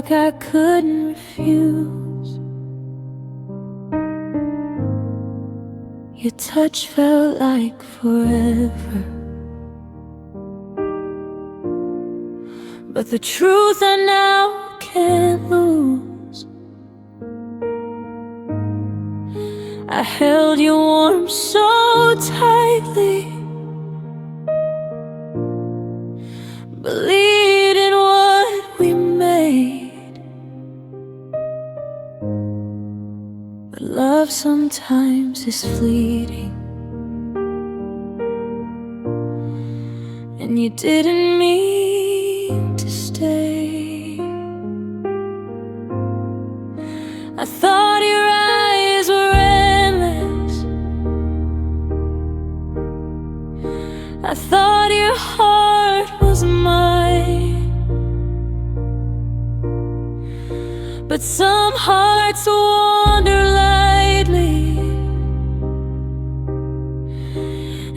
like I couldn't refuse. Your touch felt like forever, but the truth I now can't lose. I held you warm so tightly, believed in what we made. But love sometimes is fleeting, and you didn't mean to stay. I thought your eyes were endless, I thought your heart was mine. But some hearts wander lightly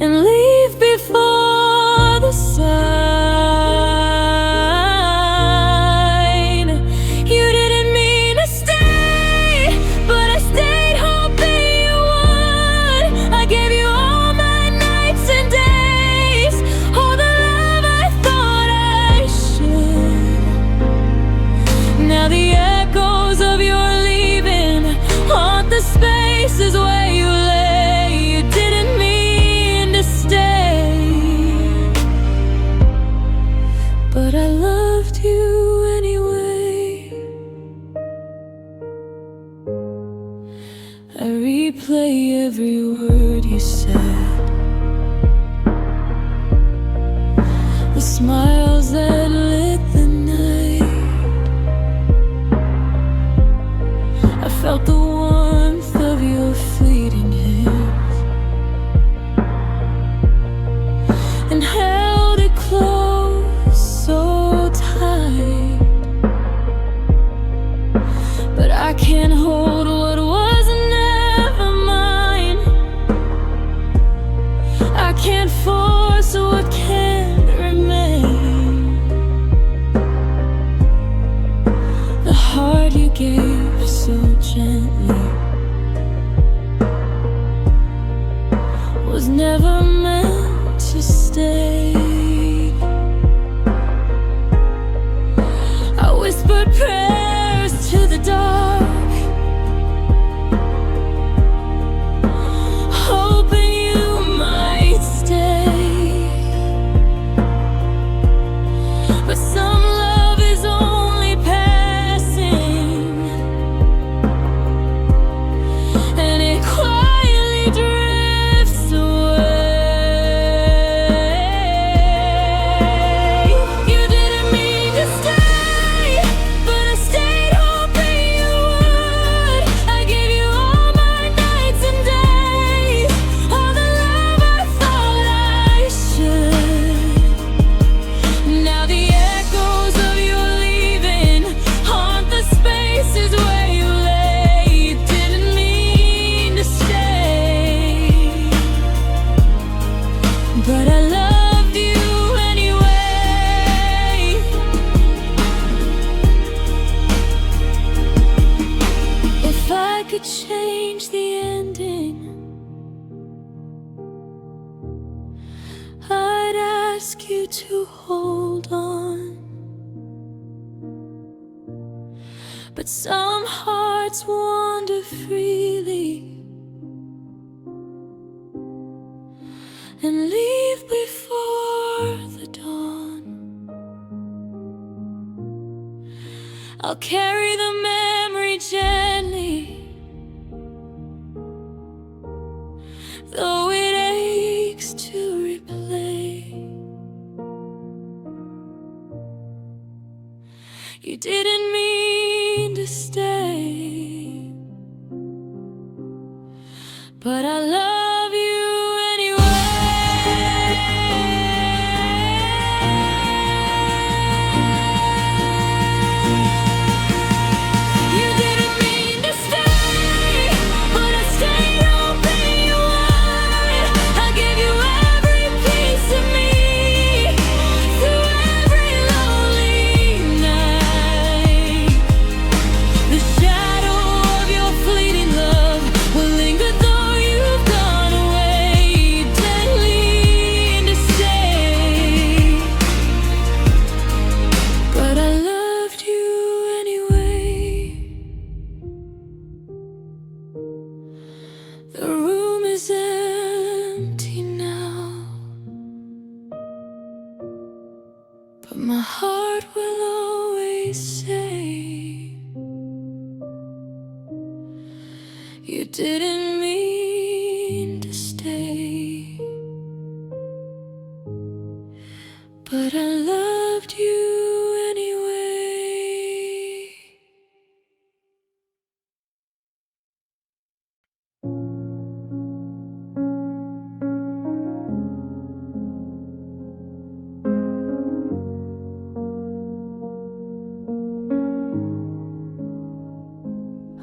and leave before the sign. You didn't mean to stay, but I stayed hoping you would. I gave you all my nights and days, all the love I thought I should. Now the echoes of your leaving haunt the spaces where you lay. You didn't mean to stay, but I loved you anyway. I replay every word you said, the smiles that lit the night. I felt the warmth of your fleeting hands and held it close so tight. But I can't hold what was never mine. I can't force what can't remain. The heart you gave so gently was never meant to stay. I whispered prayers to the dark, hoping you might stay. But some love is only passing, and it quietly drifts away. You didn't mean to stay, but I stayed hoping you would. I gave you all my nights and days, all the love I thought I should. Now the echoes of your leaving haunt the spaces where you lay. You didn't mean to stay, but I loved you anyway. If I could change the ending, I'd ask you to hold on. But some hearts wander freely and leave before the dawn. I'll carry the memory gently, though it aches to replay. You didn't mean to stay, but I love you anyway. You didn't mean to stay, but I stayed hoping you would. I gave you every piece of me through every lonely night. but my heart will always say you didn't mean to stay, but I loved you anyway.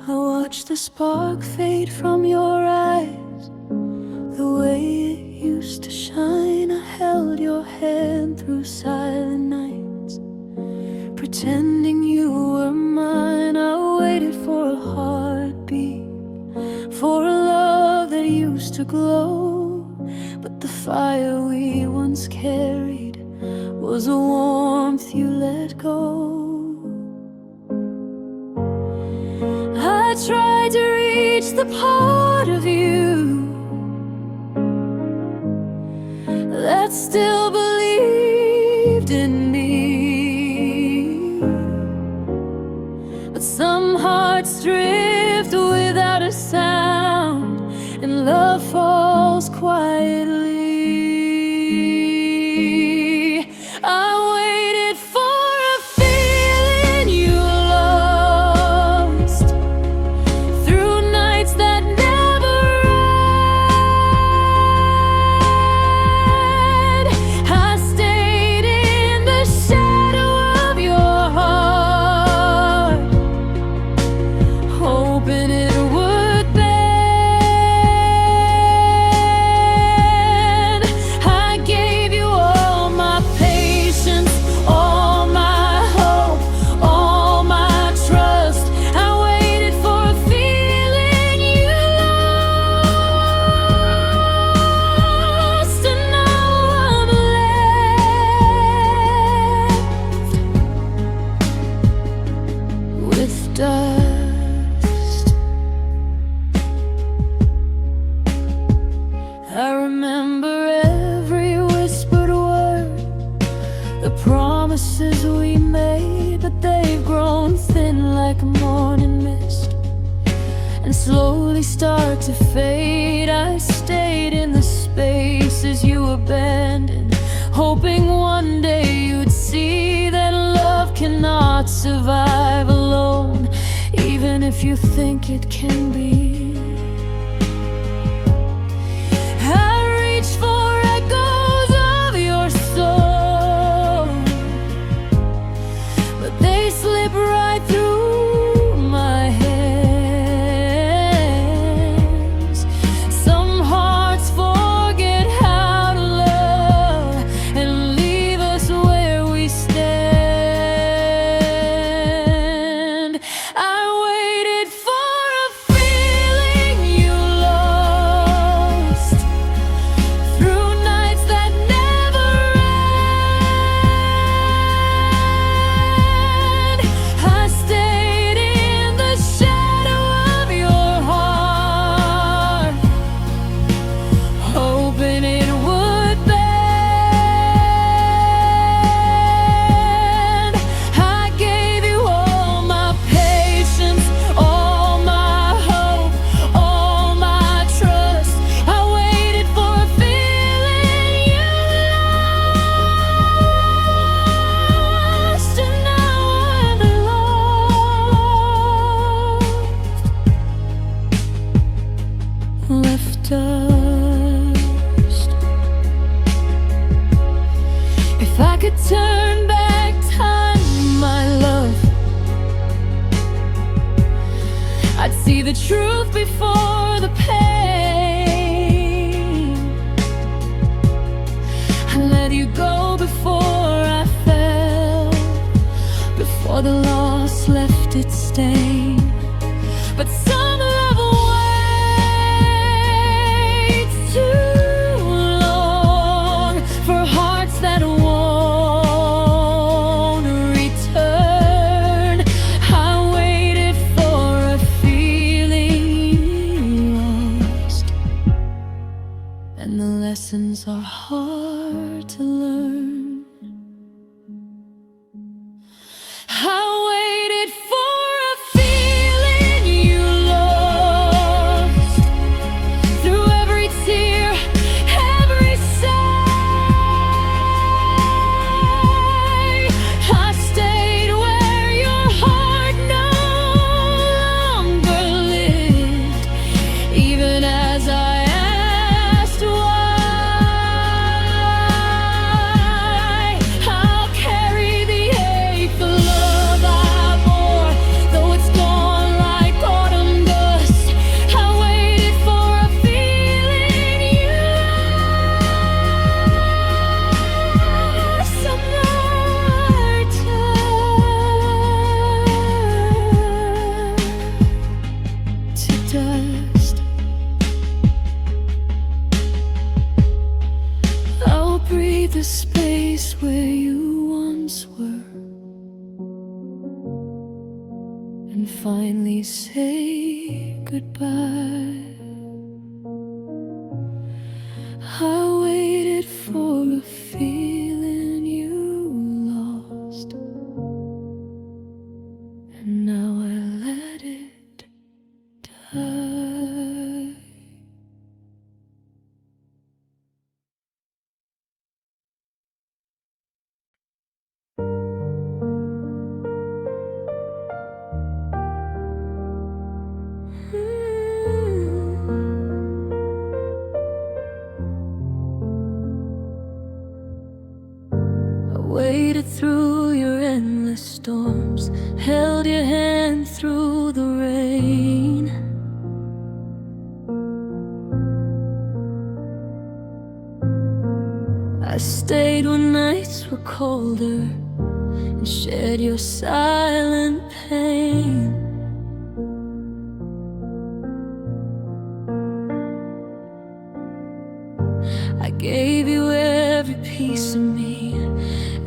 I watched the spark fade from your eyes, the way it used to shine. I held your hand through silent nights, pretending you were mine. I waited for a heartbeat, for a love that used to glow, but the fire we once carried was a warmth you let go. I tried to reach the part of you that still believed in me, but some hearts drift without a sound, and love falls quietly. I waited for a feeling you lost, through nights that never end. I stayed in the shadow of your heart, hoping it would bend. I gave you all my patience, all my hope, all my trust. I waited for a feeling you lost, and now I'm left with dust. I remember every whispered word, the promises we made, but they've grown thin like a morning mist and slowly start to fade. I stayed in the spaces you abandoned, hoping one day you'd see that love cannot survive alone, even if you think it can be. I reach for echoes of your soul, but they slip right through my hands. Some hearts forget how to love and leave us where we stand. I waited for a feeling you lost, through nights that never end. I stayed in the shadow of your heart, hoping it would bend. I gave you all my patience, all my hope, all my trust. I waited for a feeling you lost, and now I'm left dust. If I could turn back time, my love, I'd see the truth before the pain. I let you go before I fell, before the loss left its stain. But some love waits too long for hearts that won't return. I waited for a feeling lost, and the lessons are hard to learn. finally say goodbye. I waited for a feeling you lost, and now I let it die. Waded through your endless storms, held your hand through the rain. I stayed when nights were colder and shared your silent pain. I gave you every piece of me,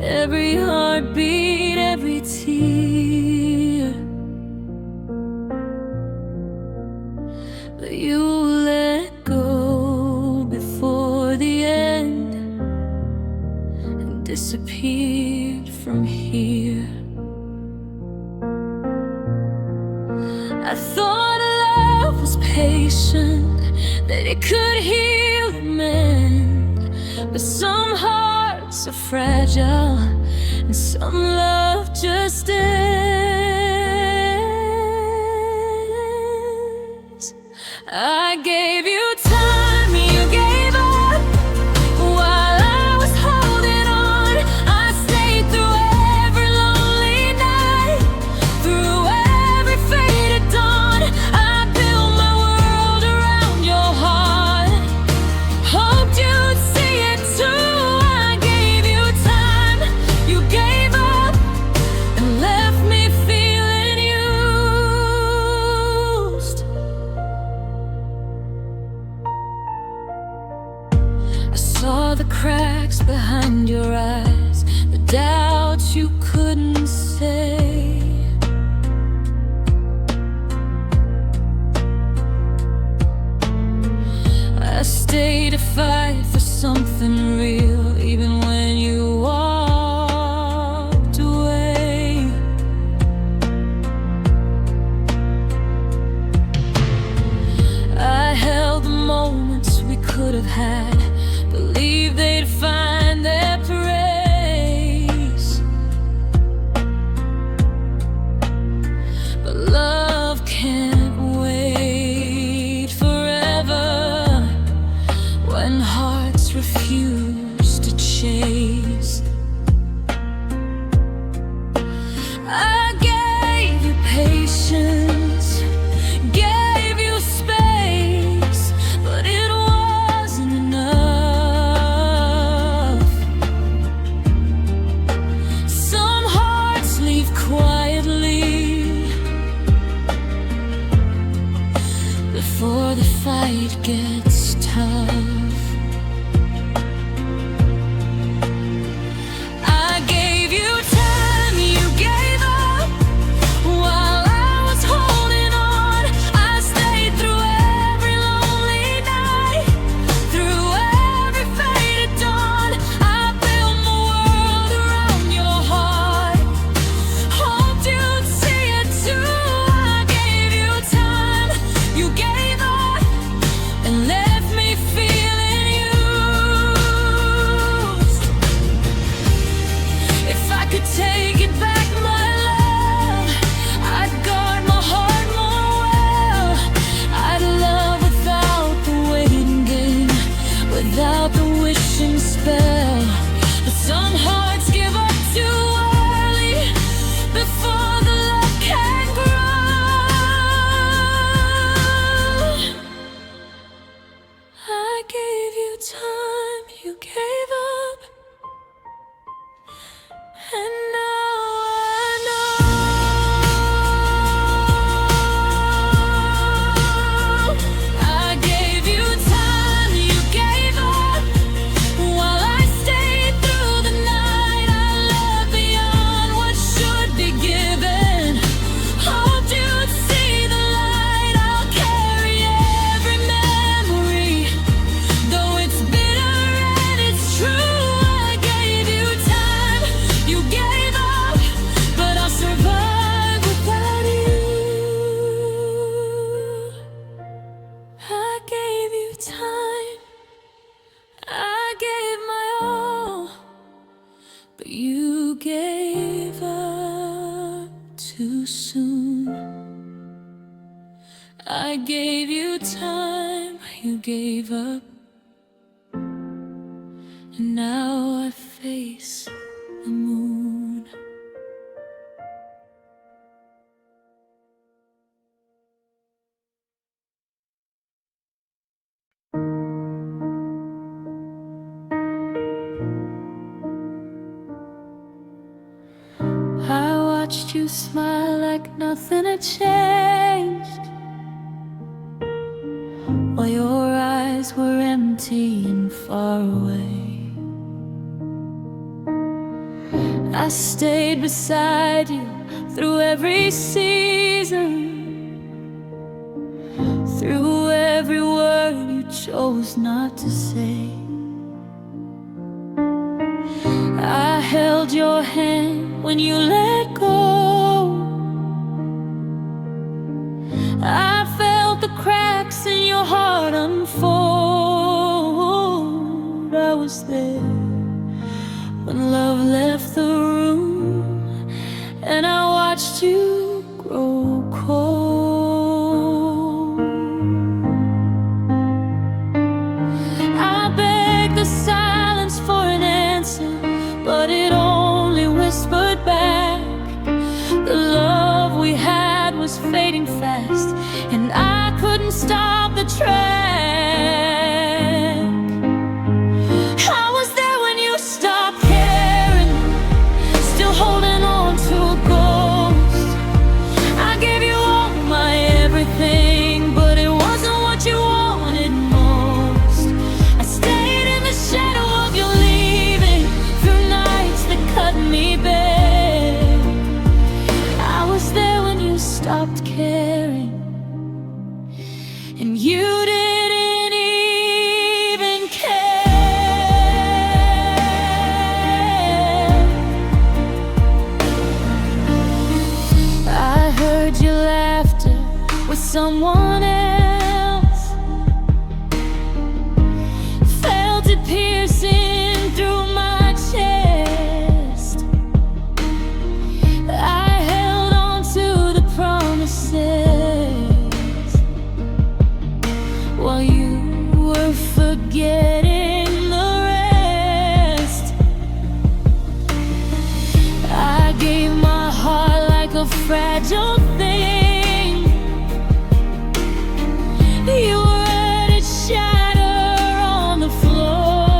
every heartbeat, every tear. But you let go before the end and disappeared from here. I thought love was patient, that it could heal and mend, but some hearts are fragile and some love just ends. I gave you time, you gave up while I was holding on. I stayed through every lonely night, through every faded dawn. I built my world around your heart, hoped you'd see it too. I gave you time, you gave up and left me feeling used. I saw the cracks behind your eyes, the doubts you couldn't say. I stayed to fight for something real, even when you walked away. I held the moments we could have had, believed they'd find their praise. But love can't wait forever when hearts refuse to chase. I gave you patience, gave you space, but it wasn't enough. Some hearts leave quietly before the fight gets tough. I gave you time, you gave up while I was holding on. I stayed through every lonely night, through every faded dawn. I built my world around your heart, hoped you'd see it too. I gave you time, you gave up and left me feeling used. If I could take it back, my love, I'd guard my heart more well. I'd love without the waiting game, without the wishing spell. But some hearts give up too early before the love can grow. I gave you time, you gave up, and now I know. I gave you time, you gave up while I stayed through the night. I loved beyond what should be given, hoped you'd but you gave up too soon. I gave you time, you gave up, and now I face the moon. I watched you smile like nothing had changed, while your eyes were empty and far away. I stayed beside you through every season, through every word you chose not to say. I held your hand when you let go. I felt the cracks in your heart unfold. I was there when love left the room, and I watched you grow cold. I begged the silence for an answer, but it only whispered back. The love we had was fading fast, and I couldn't stop the track. I was there when you stopped caring, still holding on to a ghost. I gave you all my everything, but it wasn't what you wanted most. I stayed in the shadow of your leaving, through nights that cut me bare. I was there when you stopped caring, and you didn't even care. I heard your laughter with someone else, felt it piercing through my chest. I held on to the promises while you were forgetting the rest. I gave my heart like a fragile thing. You let it shatter on the floor.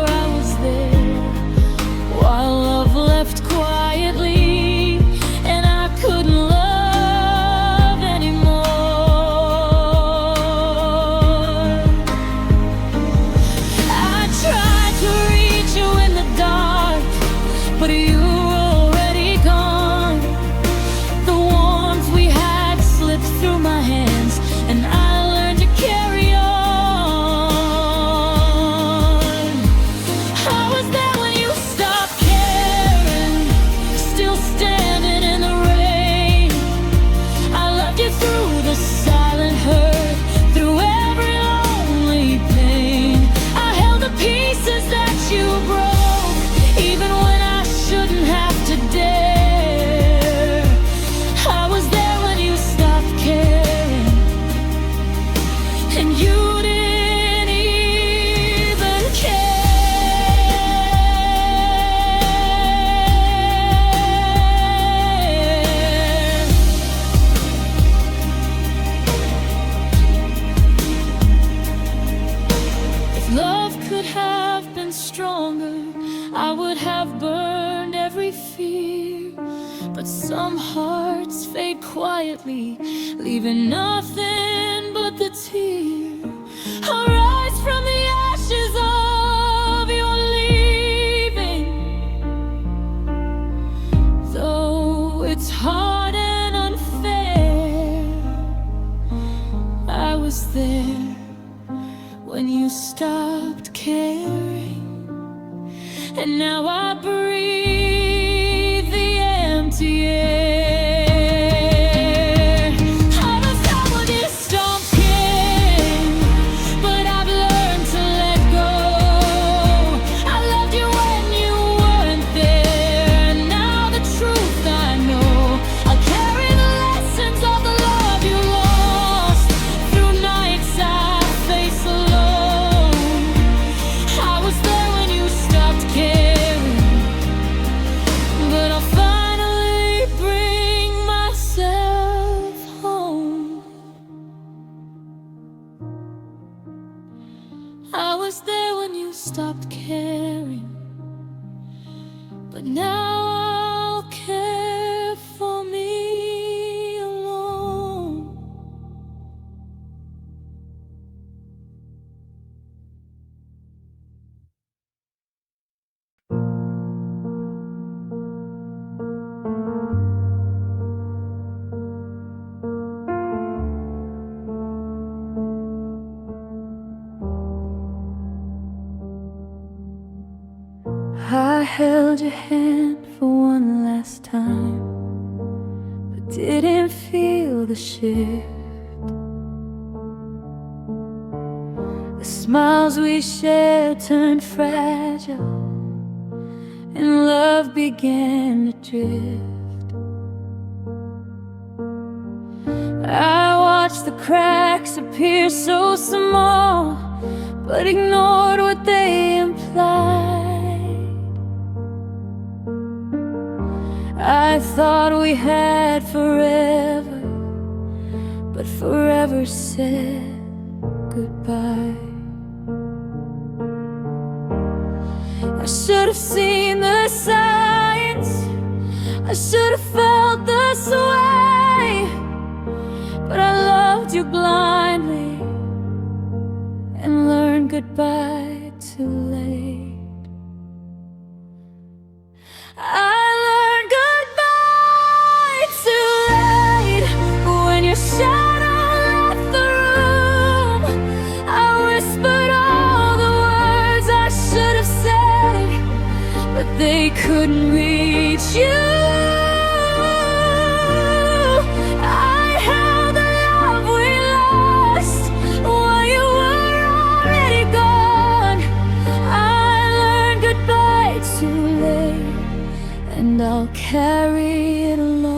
I was there while love left quietly, and I couldn't love anymore. I tried to reach you in the dark, but you were already gone. The warmth we had slipped through my hands, and I learned to carry on. I was there when you stopped caring, still standing in the rain. I loved you through the silent hurt, through every lonely pain. I held the pieces that you broke, even when I shouldn't have to dare. I was there when you stopped caring, and you didn't even care. If love could have been stronger, I would have burned every fear. But some hearts fade quietly, leaving nothing but the tear. I'll rise from the ashes of your leaving, though it's hard and unfair. I was there when you stopped caring, and now I breathe the empty air. I was there when you stopped caring, but I've learned to let go. I loved you when you but now I'll care for me alone. I held your hand for one last time, but didn't feel the shift. The smiles we shared turned fragile, and love began to drift. I watched the cracks appear so small, but ignored what they implied. I thought we had forever, but forever said goodbye. I should have seen the signs, I should have felt this way, but I loved you blindly and learned goodbye too late. I learned goodbye too late. When your shadow left the room, I whispered all the words I should have said, but they couldn't reach you. I held the love we lost while you were already gone. I learned goodbye too late, and I'll carry it alone.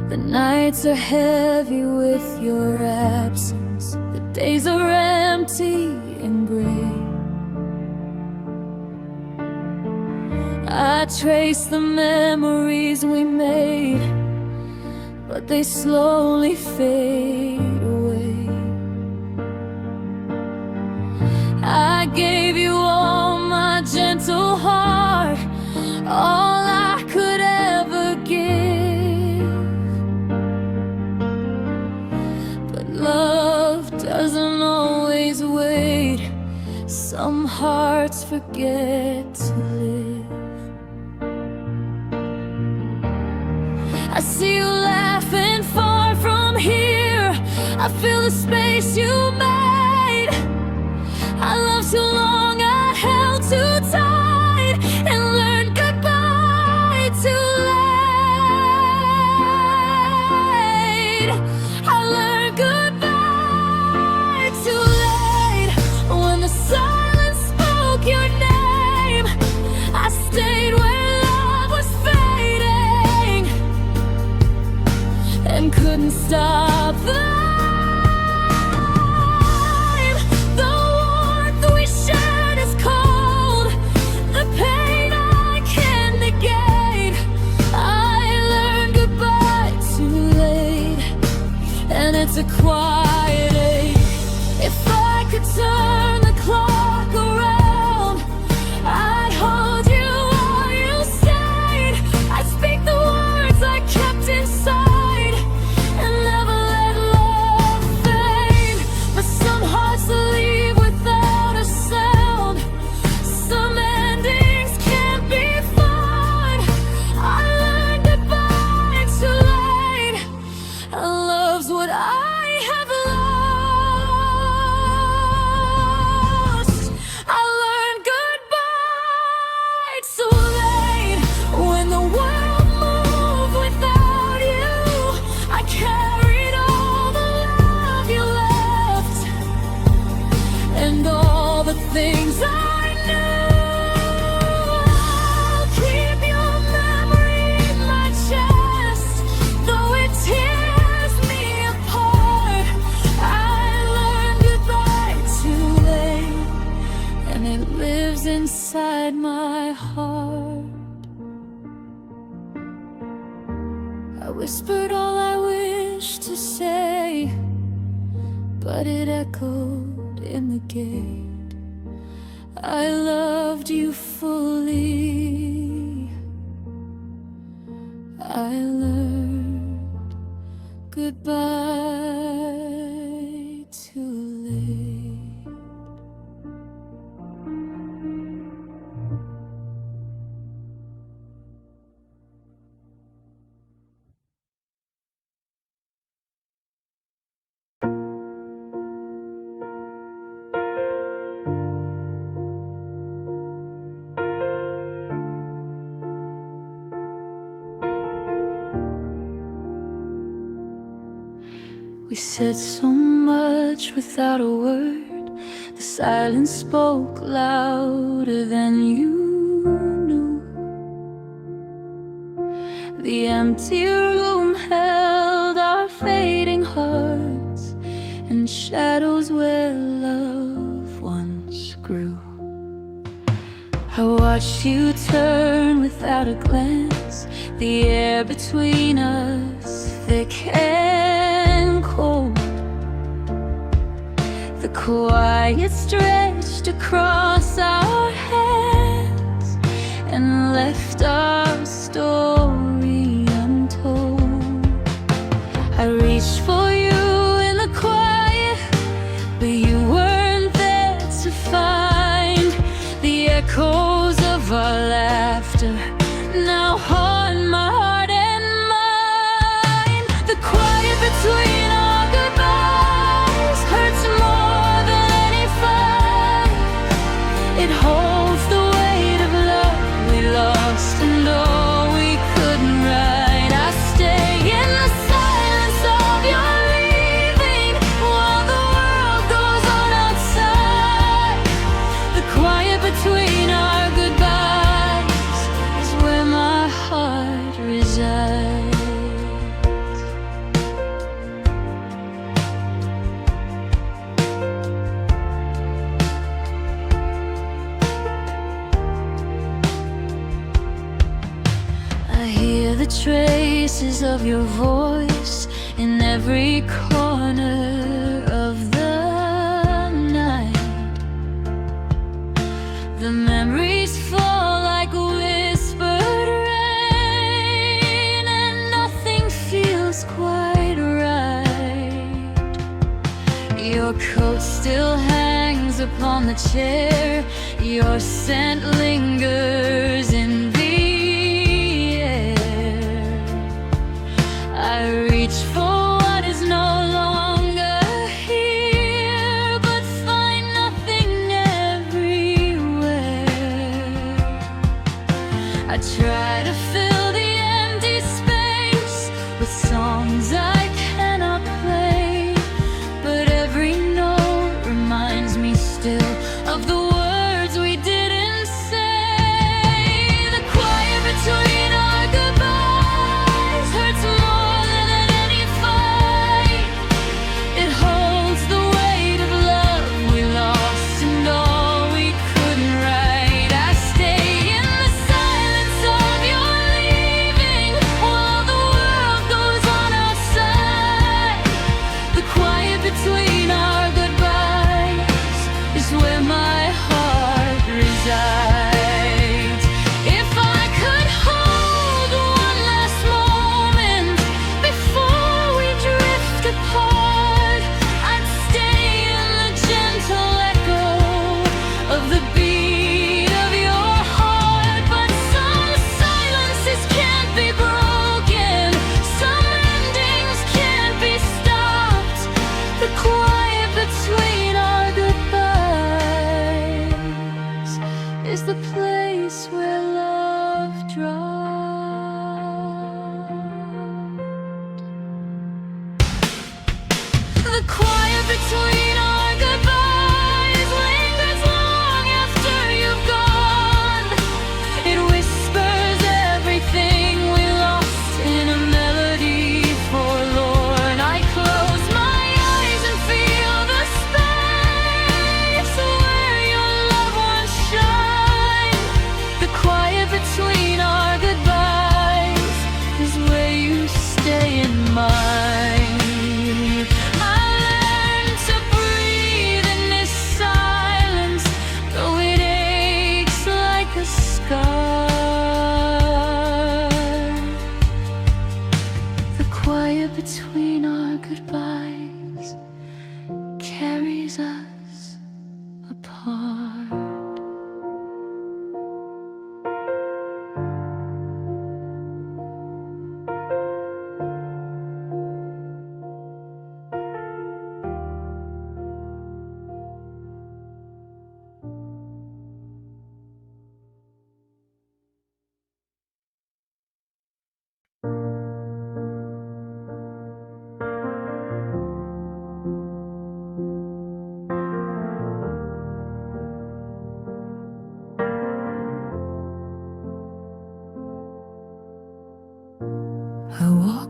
The nights are heavy with your absence, the days are empty and gray. I trace the memories we made, but they slowly fade away. I gave you all my gentle heart, all I could ever give, but love doesn't always wait. Some hearts forget to live. I see you laughing far from here, I feel the space you made. I loved too long, I held too tight, and learned goodbye too late. I learned goodbye too late. When the silence spoke your name, I stayed where love was fading, and couldn't stop the it's a quiet ache. If I could turn the clock around, I'd hold you while you stayed. I'd speak the words I kept inside and never let love fade. But some hearts leave without a sound, some endings can't be fun. I learned goodbye too late. Love's what I have lost. I learned goodbye too late. When the world moved without you, I carried all the love you left, and all the things I knew. I'll keep your memory in my chest, though it tears me apart. I learned goodbye too late, and it lives inside my heart. I whispered all I wished to say, but it echoed in the gate. I loved you fully. I learned goodbye too late. We said so much without a word. The silence spoke louder than you knew. The empty room held our fading hearts and shadows where love once grew. I watched you turn without a glance, the air between us thick and cold. The quiet stretched across our hands and left our story untold. I reached for you in the quiet, but you weren't there to find the echoes of our laughter now haunt my heart and mind. The quiet between our goodbyes hurts more than any fight. It holds the weight of love we lost and all we couldn't write. I stay in the silence of your leaving while the world goes on outside. The quiet between our goodbyes is where my heart resides. I hear the traces of your voice in every corner of the night. The memories fall like whispered rain, and nothing feels quite right. Your coat still hangs upon the chair, your scent lingers in the air. I reach for what is no longer here, but find nothing everywhere. I try to fill the empty space with songs I cannot play, but every note reminds me still of the words we didn't say. The quiet between our goodbyes hurts more than any fight. It holds the weight of love we lost and all we couldn't write. I stay in the silence of your leaving while the world goes on outside. The quiet between our goodbyes is where my heart resides. If I could hold one last moment before we drift apart, I'd stay in the gentle echo of the beat of your heart. But some silences can't be broken, some endings can't be stopped. The quiet between our goodbyes is the place where love dropped. The quiet between our goodbyes lingers long after you've gone. It whispers everything we lost in a melody forlorn. I close my eyes and feel the space where your love once shined. The quiet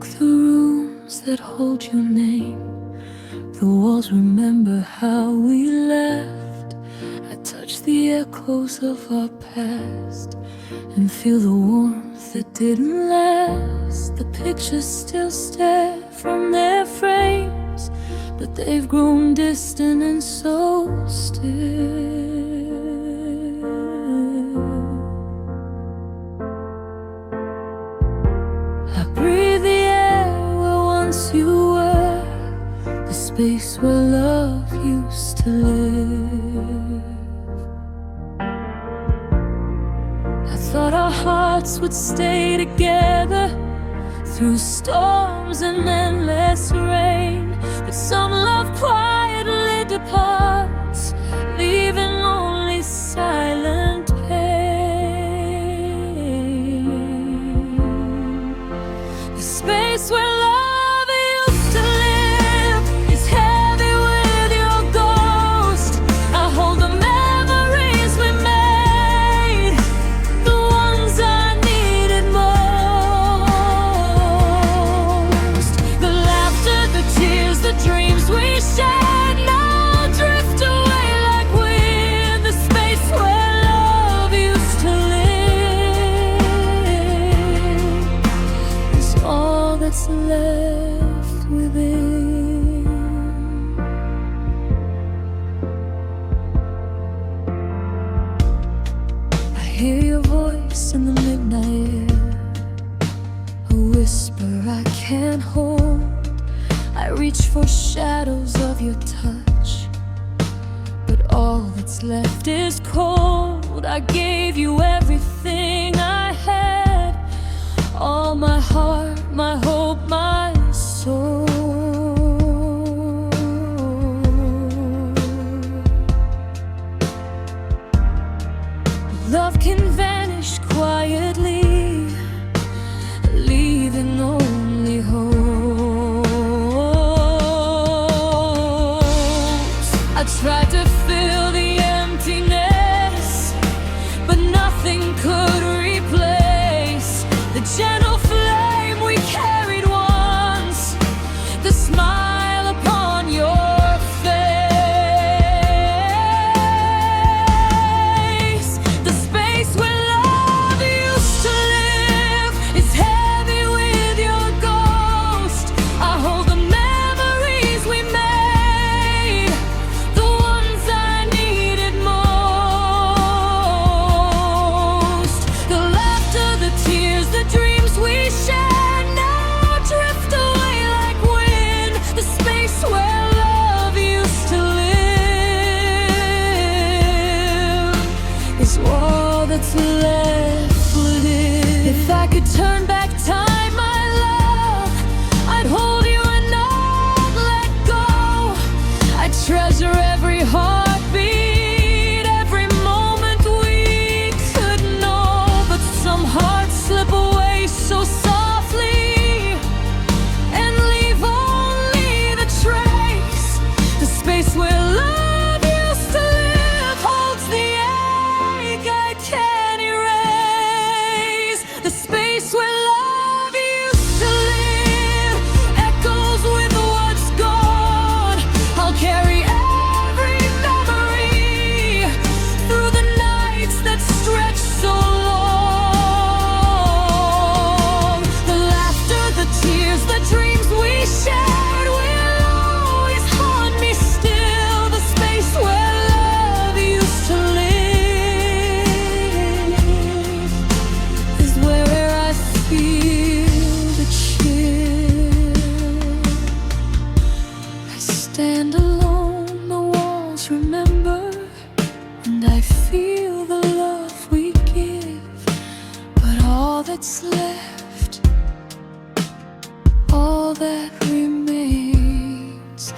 walk the rooms that hold your name. The walls remember how we left. I touch the echoes of our past and feel the warmth that didn't last. The pictures still stare from their frames, but they've grown distant and so still. I breathe the air where once you were, the space where love used to live. I thought our hearts would stay together through storms and endless rain, but some love quietly departs, leaving only silent pain. The space where love used to live is heavy with your ghost. I hold the memories we made, the ones I needed most. The laughter, the tears, the dreams we shared now drift away like wind. The space where love used to live is all that's left within. I hear your voice in the midnight air, a whisper I can't hold. I reach for shadows of your touch, but all that's left is cold. I gave you everything I had, all my heart, my hope, my soul. Love can vanish quietly, leaving only holes. I tried to fill the emptiness, but nothing could replace the gentle flame we carried once, the smile upon your face. The space where love used to live is heavy with your ghost. I hold the memories we made, the ones I needed most. The laughter, the tears, the dreams we shared now drift away like wind. The space where love used to live is all that's left within. If I could turn back time, my love, I'd hold you and not let go. I'd treasure every heartbeat, every moment we could know. But some hearts slip away so softly and leave only the trace. The space where love used to live holds the ache I can't erase. The space where love used to live echoes with what's gone. I'll carry every memory through the nights that stretch so long. The laughter, the tears, the dreams we shared will always haunt me still. The space where love used to live is where I feel the chill. I stand alone, the walls remember, and I feel the love we give. But all that's left, all that remains,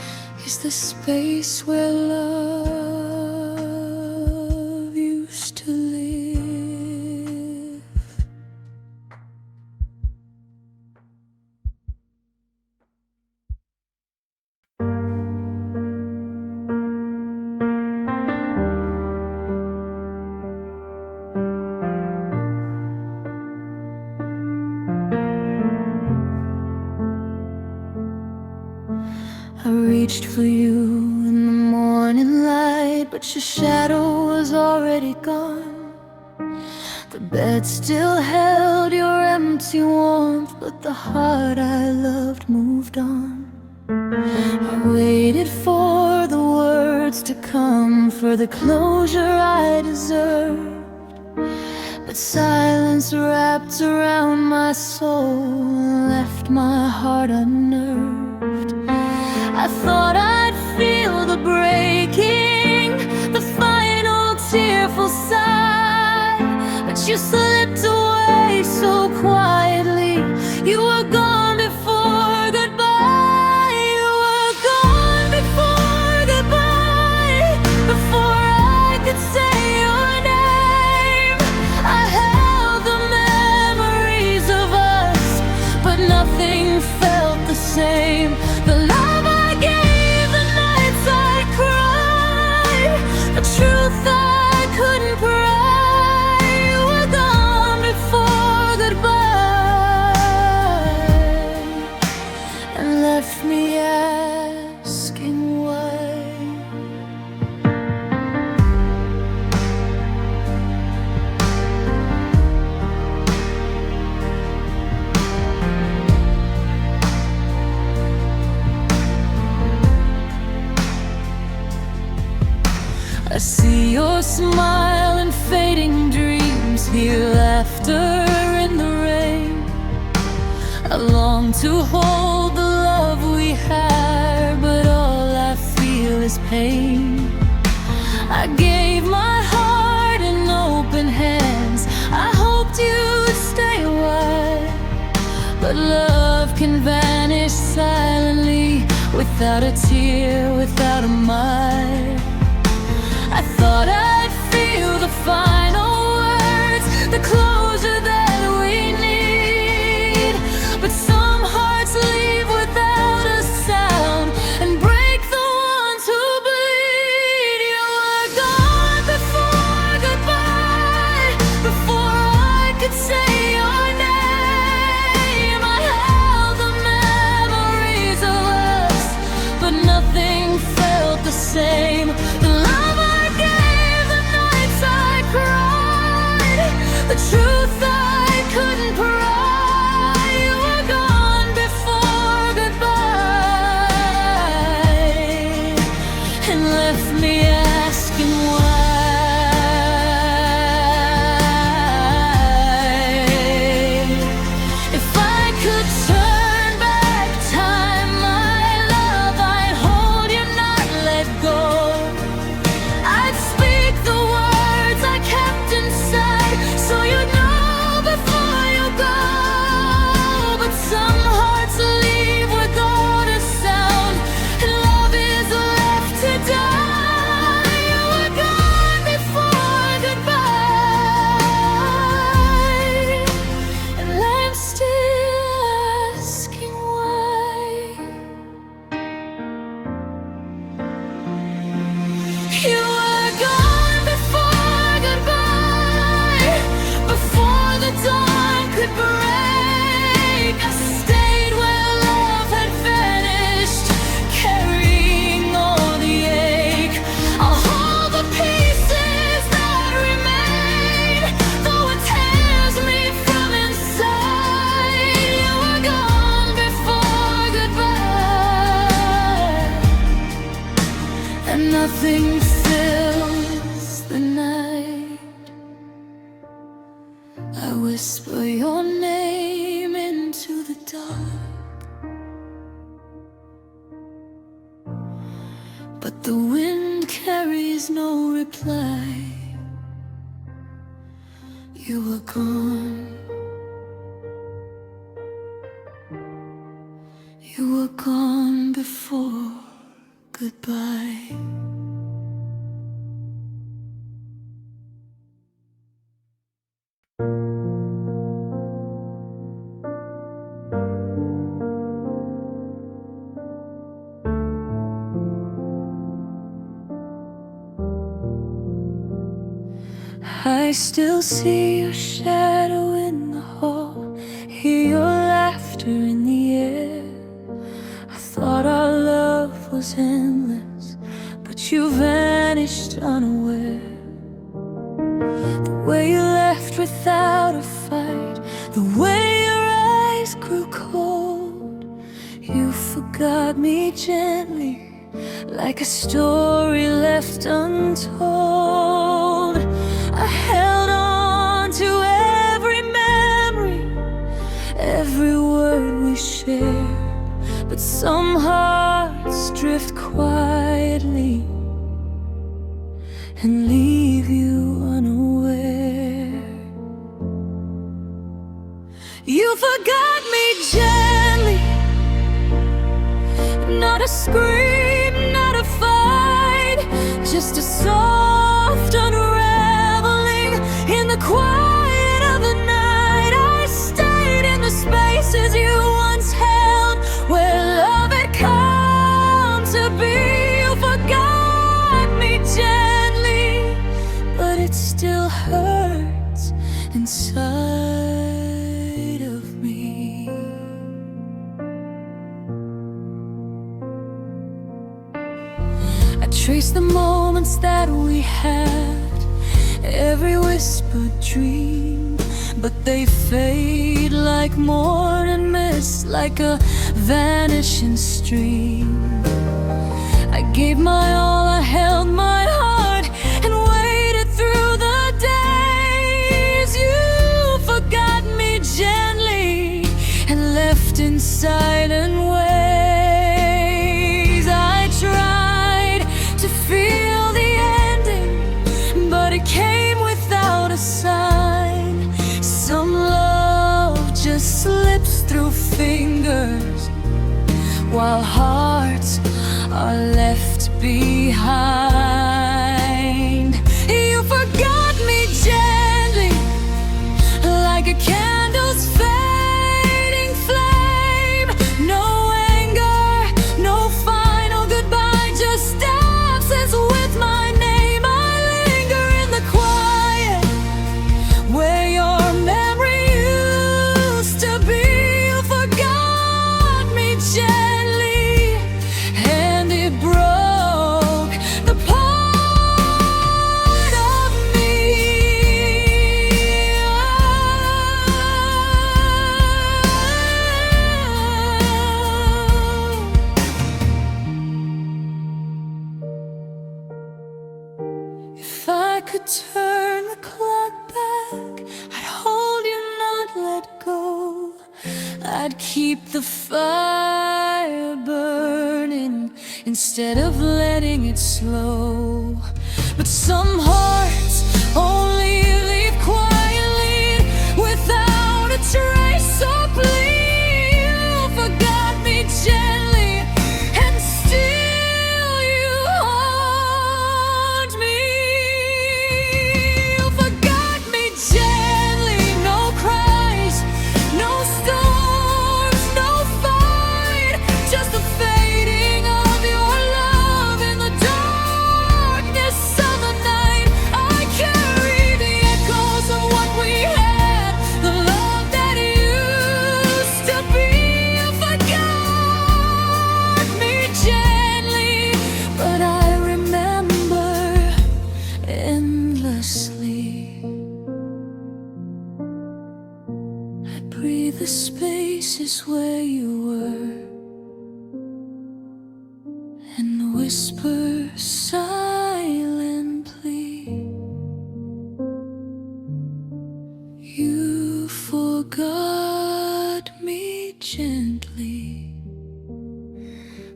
is the space where love used to live. reached for you in the morning light, but your shadow was already gone. The bed still held your empty warmth, but the heart I loved moved on. I waited for the words to come, for the closure I deserved, but silence wrapped around my soul and left my heart unnerved. I thought I'd feel the breaking, the final tearful sigh, but you slipped away so quietly. You were gone before goodbye. You were gone before goodbye, before I could say your name. I held the memories of us, but nothing felt the same. The love I gave, the nights I cried, the truth I couldn't pry. You were gone before goodbye, and left me asking why. I see your smile and fading dreams, hear laughter in the rain. I long to hold the love we had, but all I feel is pain. I gave my heart in open hands, I hoped you'd stay a while, but love can vanish silently, without a tear, without a mile. I thought I'd feel the final words, the closure that we need, but some hearts leave without a sound and break the ones who bleed. You were gone before goodbye, before I could say your name. I held the memories of us, but nothing felt the same. The love I gave, the nights I cried, the truth I couldn't pry. You were gone before goodbye, and left me asking why. If I could turn back time, my love, I'd hold you, not let go. I'd speak the words I kept inside, so you'd know before you go. But some hearts leave without a sound, and love is left to die. You were gone before goodbye, and I'm still asking why. You were gone before goodbye, before the dawn could break. I stayed where love had vanished, carrying all the ache. I'll hold the pieces that remain, though it tears me from inside. You were gone before goodbye, and nothing fills the night. I whisper your name into the dark, but the wind carries no reply. You were gone, you were gone before goodbye. I still see your shadow in the hall, hear your laughter in the air. I thought our love was was endless, but you vanished unaware. The way you left without a fight, the way your eyes grew cold. You forgot me gently, like a story left untold. I held on to every memory, every word we shared, but some hearts drift quietly and leave you unaware. You forgot me gently, not a scream, not a fight, just a soft unraveling in the quiet of the night. I stayed in the spaces you once held, where love had come to be. You forgot me gently, but it still hurts inside of me. I trace the moments that we had, every whispered dream, but they fade like morning mist, like a vanishing stream. I gave my all, I held my heart, and waited through the days. You forgot me gently and left in silent ways. I tried to feel the ending, but it came without a sign. Some love just slips through fingers, while hearts are left behind. You forgot me gently, like a candle's fading flame. No anger, no final goodbye, just absence with my name. I linger in the quiet, where your memory used to be. You forgot me gently, and it broke the part of me. If I could turn the clock back, I'd hold you, not let go. I'd keep the fire burning instead of letting it slow. But some hearts only leave quietly, without a trace. So please, you forgot me gently, and still you haunt me. You forgot me gently, no cries, no storms, no fight, just the fading of your love in the darkness of the night. I carry the echoes of what we had, the love that used to be. You forgot me gently, but I remember endlessly. I breathe the spaces where you were, and whisper silently. You forgot me gently,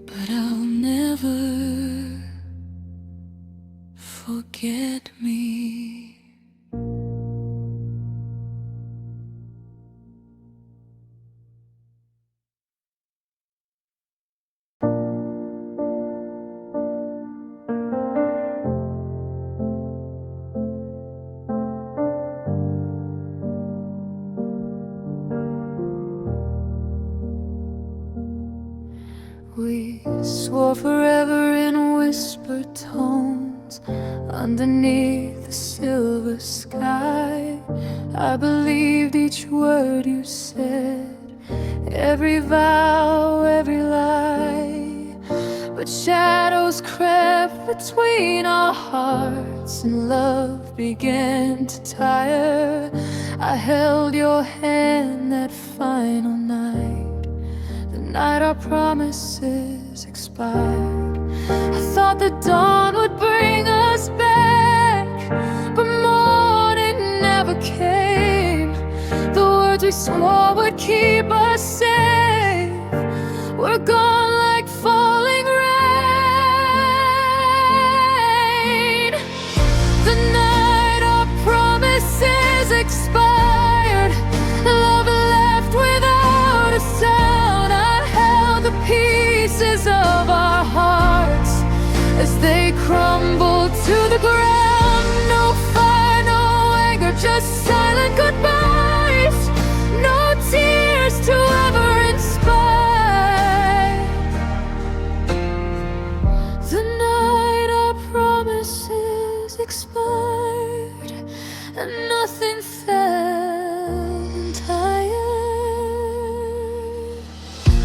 but I'll never forget me. We swore forever in whispered tones underneath the silver sky. I believed each word you said, every vow, every lie. But shadows crept between our hearts and love began to tire, I held your hand that final night, the night our promises expired. I thought the dawn would bring us back, but morning never came. The words we swore would keep us safe were gone like falling rain. The night our promises expired, love left without a sound. I held the pieces of our hearts as they crumbled to the ground. No fire, no anger, just silent goodbyes. No tears to ever inspire. The night our promises expired and nothing felt entire.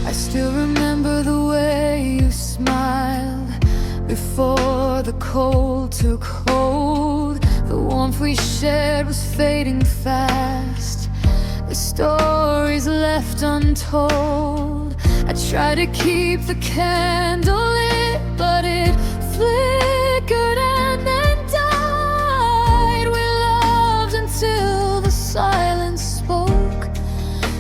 I still remember the way you smiled before the cold took hold. The warmth we shared was fading fast, the stories left untold. I tried to keep the candle lit, but it flickered and then died. We loved until the silence spoke,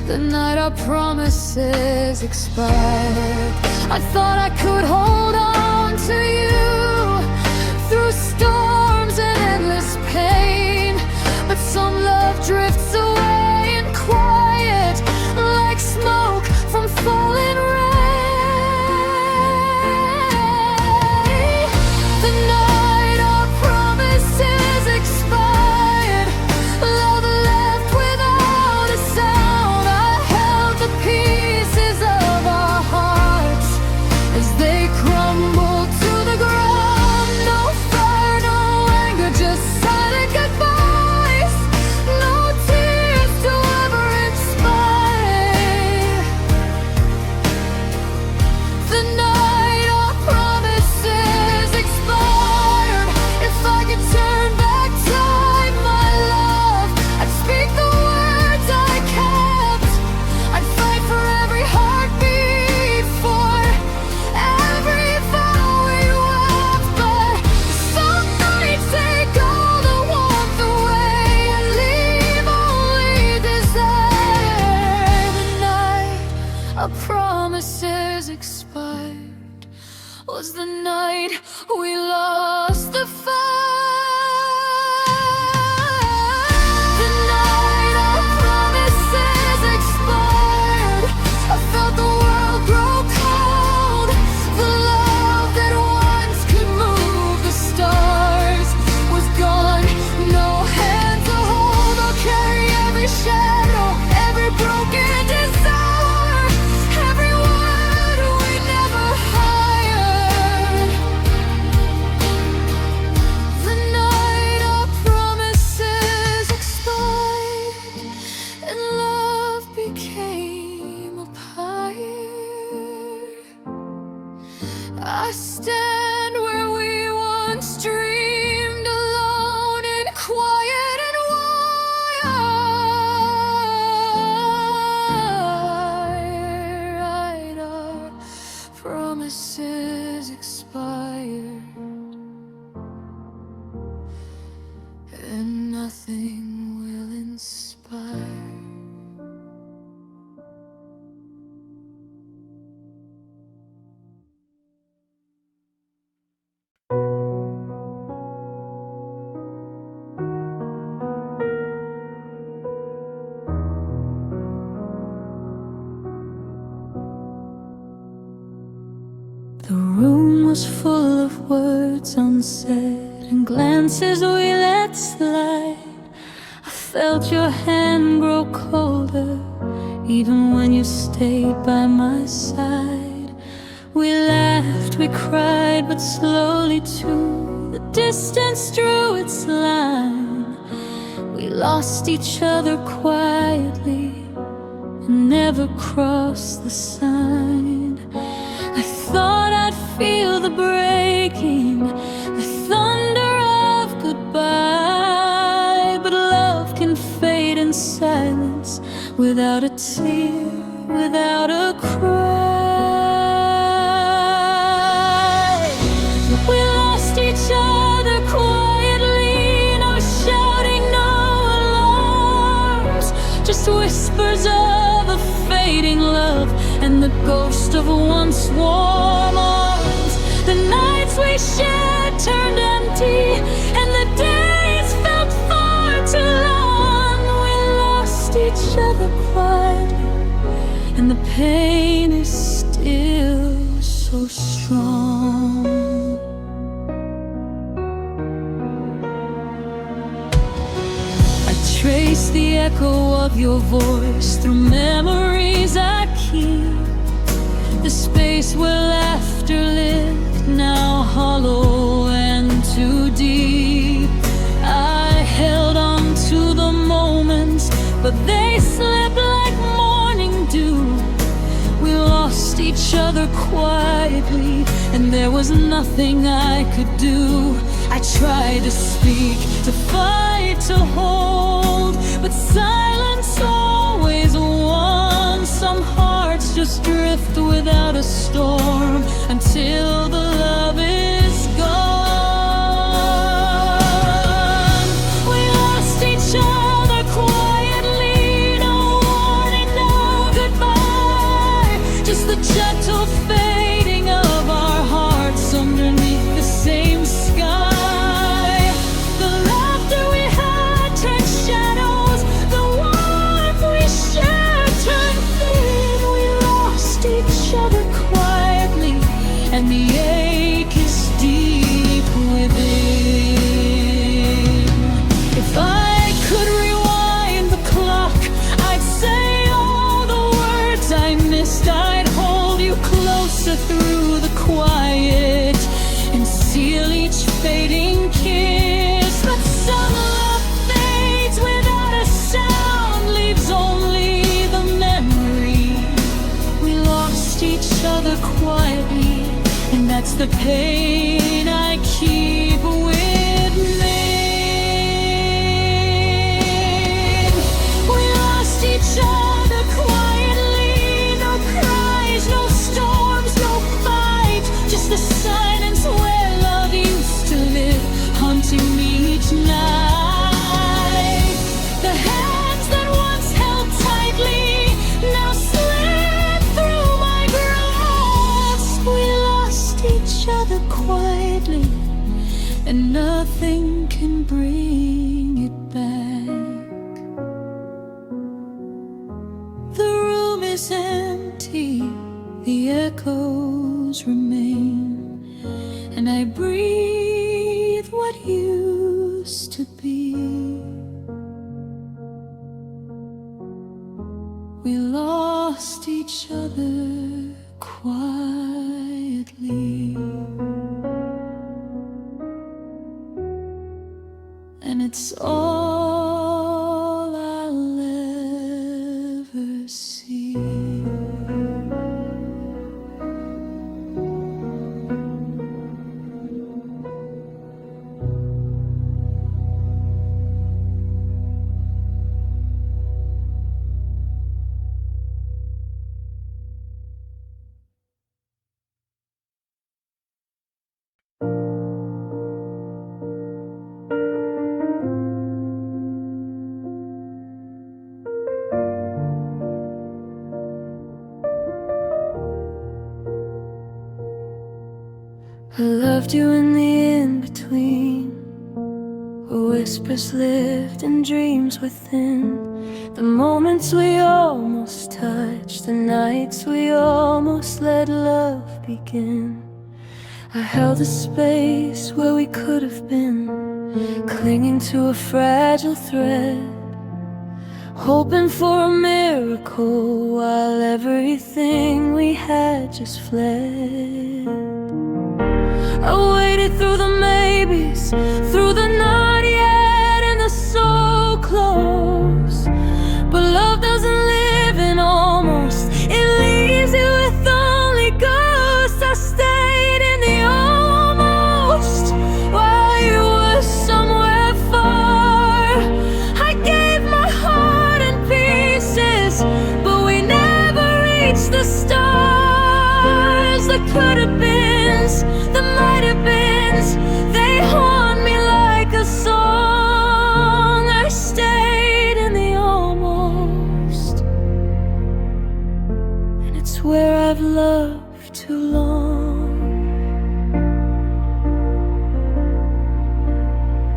the night our promises expired. I thought I could hold on to you through storms and endless pain, but some love drifts away in quiet, like smoke from falling rain. The night our promises expired, love left without a sound. I held the pieces of our hearts as they crumbled to the ground. No fire, no anger, just silent goodbyes. No tears to ever inspire. The night our promises expired. If I could turn back time, my love, I'd speak the words I kept. I'd fight for every heartbeat, for every vow we wept. But some nights take all the warmth away and leave only desire. The night our promises expired was the night we lost the fight. The night our promises expired, I felt the world grow cold. The love that once could move the stars was gone, no hand to hold. I'll carry every shadow, every broken desire, every word we never hired. The night our promises expired and love became a pyre. I stand where we once dreamed, alone and quiet and wide. Our promises expired and nothing will inspire. The room was full of words unsaid and glances we let slide. I felt your hand grow colder even when you stayed by my side. We laughed, we cried, but slowly too the distance drew its line. We lost each other quietly and never crossed the sign. I thought I'd feel the breaking, the thunder of goodbye. But love can fade in silence, without a tear, without a cry. We lost each other quietly, no shouting, no alarms, just whispers of a fading love and the ghost of once warm arms. The nights we shared turned empty, and the days felt far too long. We lost each other quietly, and the pain is still so strong. I trace the echo of your voice through memories I keep, the space where laughter lived, now hollow and too deep. I held on to the moments, but they slipped like morning dew. We lost each other quietly, and there was nothing I could do. I tried to speak, to fight, to hold, but silence always won. Some hearts just drift without a storm until the love is gone. We lost each other quietly, no warning, no goodbye, just the gentle fading of our hearts underneath the same sky. The laughter we had turned shadows, the warmth we shared turned thin. We lost each other quietly, and the ache is deep within. If I could rewind the clock, I'd say all the words I missed. I'd hold you closer through the quiet and seal each fading kiss. But some love fades without a sound, leaves only the memory. We lost each other quietly, and that's the pain I keep with me. We lost each other quietly, no cries, no storms, no fight, just the silence where love used to live, haunting me each night. The hands that once held tightly now slip through my grasp. We lost each other quietly, and nothing can bring it back. The room is empty, the echoes remain, and I breathe what used to be. We lost each other quietly, and it's all I'll ever see. I loved you in the in-between, where whispers lived and dreams within. The moments we almost touched, the nights we almost let love begin. I held a space where we could have been, clinging to a fragile thread, hoping for a miracle while everything we had just fled. I waited through the maybes, through the not yet and the so close. But love doesn't live in almost, it leaves you with only ghosts. I stayed in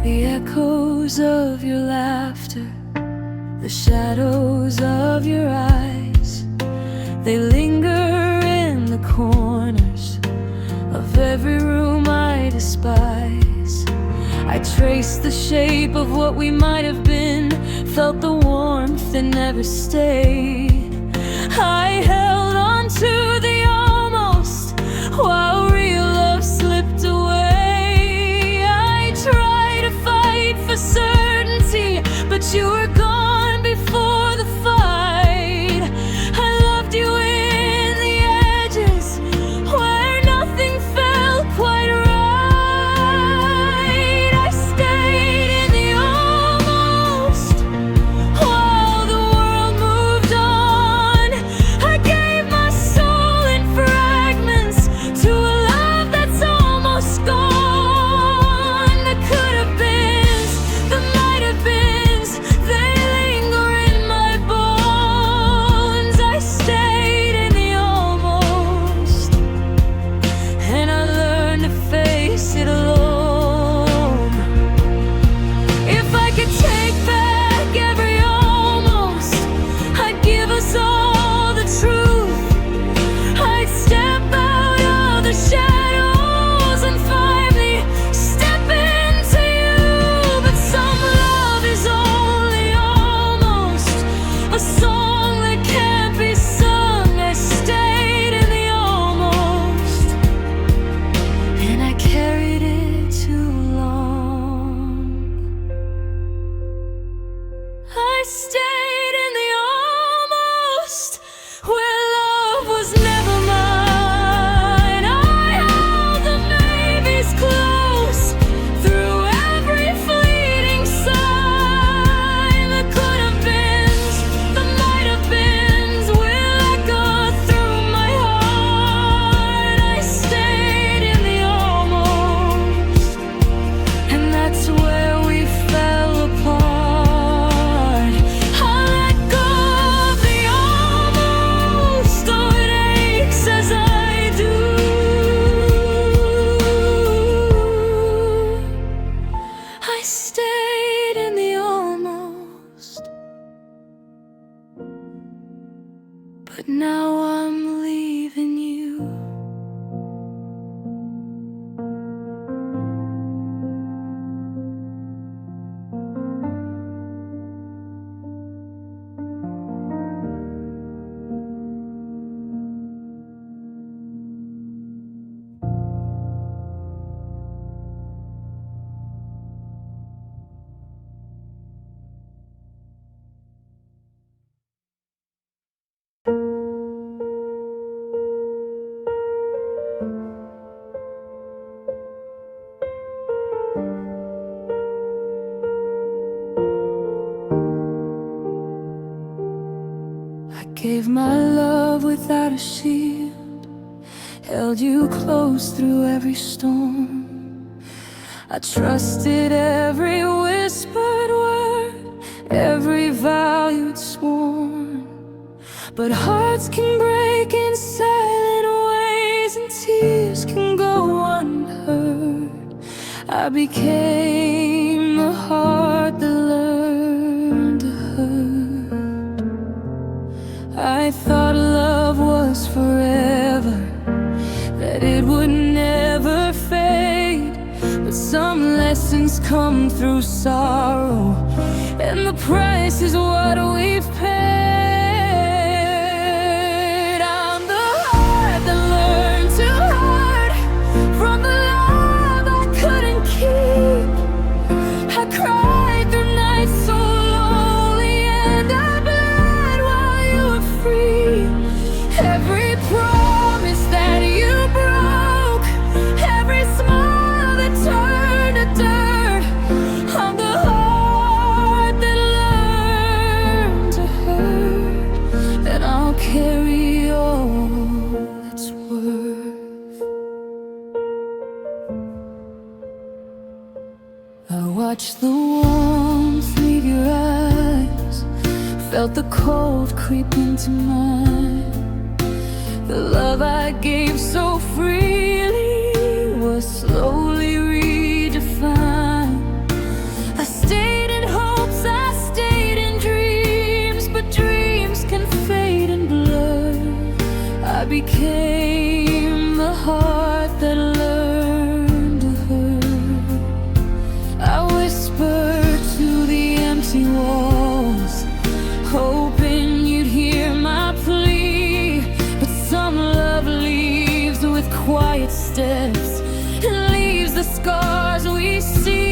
The echoes of your laughter, the shadows of your eyes, they linger in the corners of every room I despise. I traced the shape of what we might have been, felt the warmth that never stayed. I held on to the almost while real love slipped away. I tried to fight for certainty, but you were gone before the fight. I loved you in the edges where nothing felt quite right. I stayed in the almost while the world moved on. I gave my soul in fragments to a love that's almost gone. The could have beens, the might have beens, they linger in my bones. I stayed in the almost, and I learned to face it alone. If I could take back every almost, I'd give us all the truth. I'd step out of the shadows and finally step into you. But some love is only almost a song that can't be sung. I stayed in the almost, and I carried it too long. I stayed in the almost where love was never mine. I held the maybes close through every fleeting sign. The could have beens, the might have beens will echo through my heart. I stayed in the almost, and that's where we fell apart. I let go of the almost, though it aches as I do. I stayed in the almost, but now I'm leaving you. I gave my love without a shield, held you close through every storm. I trusted every whispered word, every vow you'd sworn. But hearts can break in silent ways, and tears can go unheard. I became the heart that learned to hurt. I thought love was forever, that it would never fade. But some lessons come through sorrow, and the price is what we've paid. I'm the heart that learned to hurt from the love I couldn't keep. I cried through nights so lonely, and I bled while you were free. Every promise that you broke, every smile that turned to dirt. I'm the heart that learned to hurt, and I'll carry all that's worth. I watched the warmth leave your eyes, felt the cold creep into mine. The love I gave so freely was slowly redefined. empty walls, hoping you'd hear my plea. But some love leaves with quiet steps and leaves the scars we see.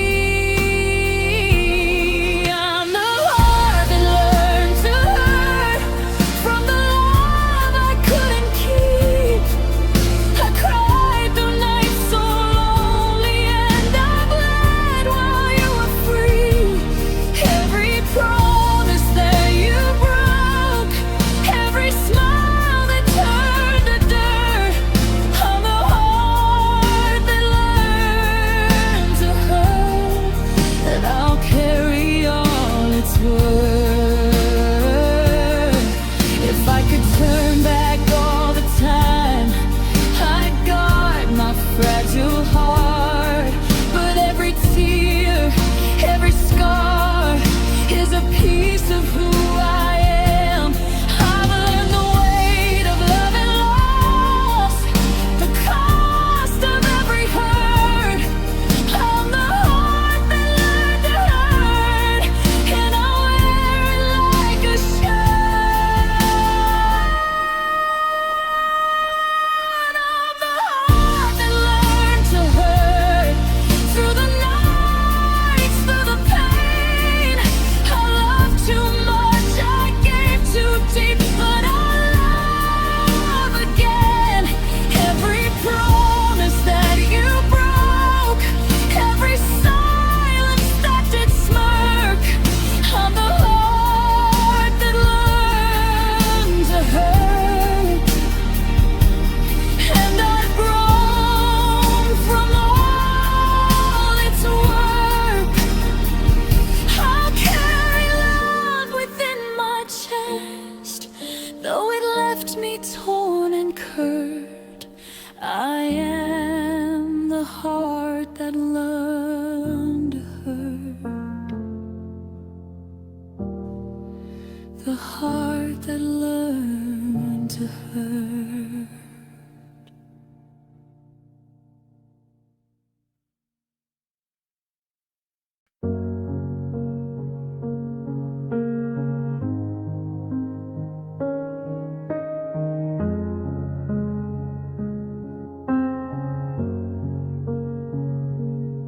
The heart that learned to hurt.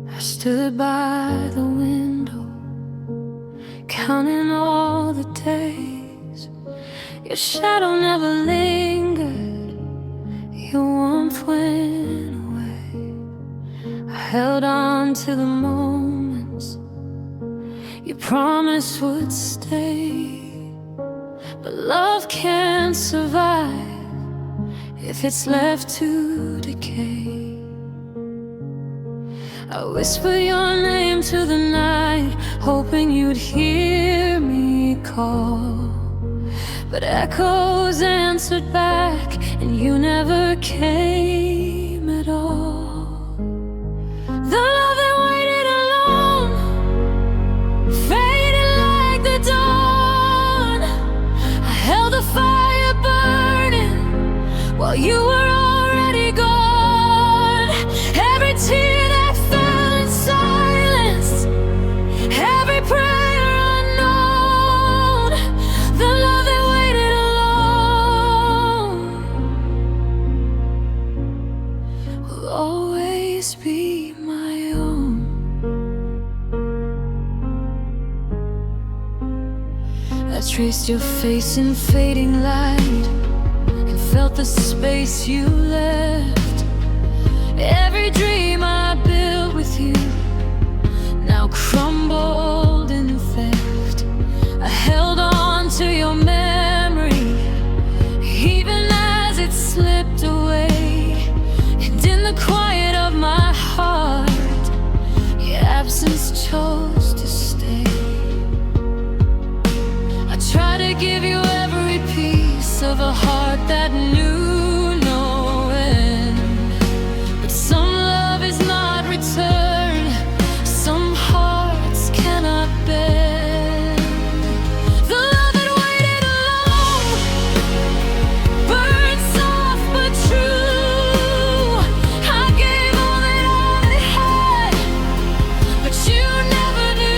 I stood by the window, counting all the days. Your shadow never lingered, your warmth went away. I held on to the moments you promised would stay. But love can't survive if it's left to decay. I whispered your name to the night, hoping you'd hear me call. But echoes answered back, and you never came at all. The love that waited alone faded like the dawn. I held the fire burning while you were already gone. Every tear that fell in silence, every prayer unknown, the love that waited alone will always be my own. I traced your face in fading light and felt the space you left. Every dream I built with you now crumbled in theft. I held on to your memory even as it slipped away. And in the quiet of my heart, your absence chose to stay. I tried to give you every piece of a heart that knew no end. But some love is not returned, some hearts cannot bend. The love that waited alone burned soft but true. I gave all that I had, but you never knew.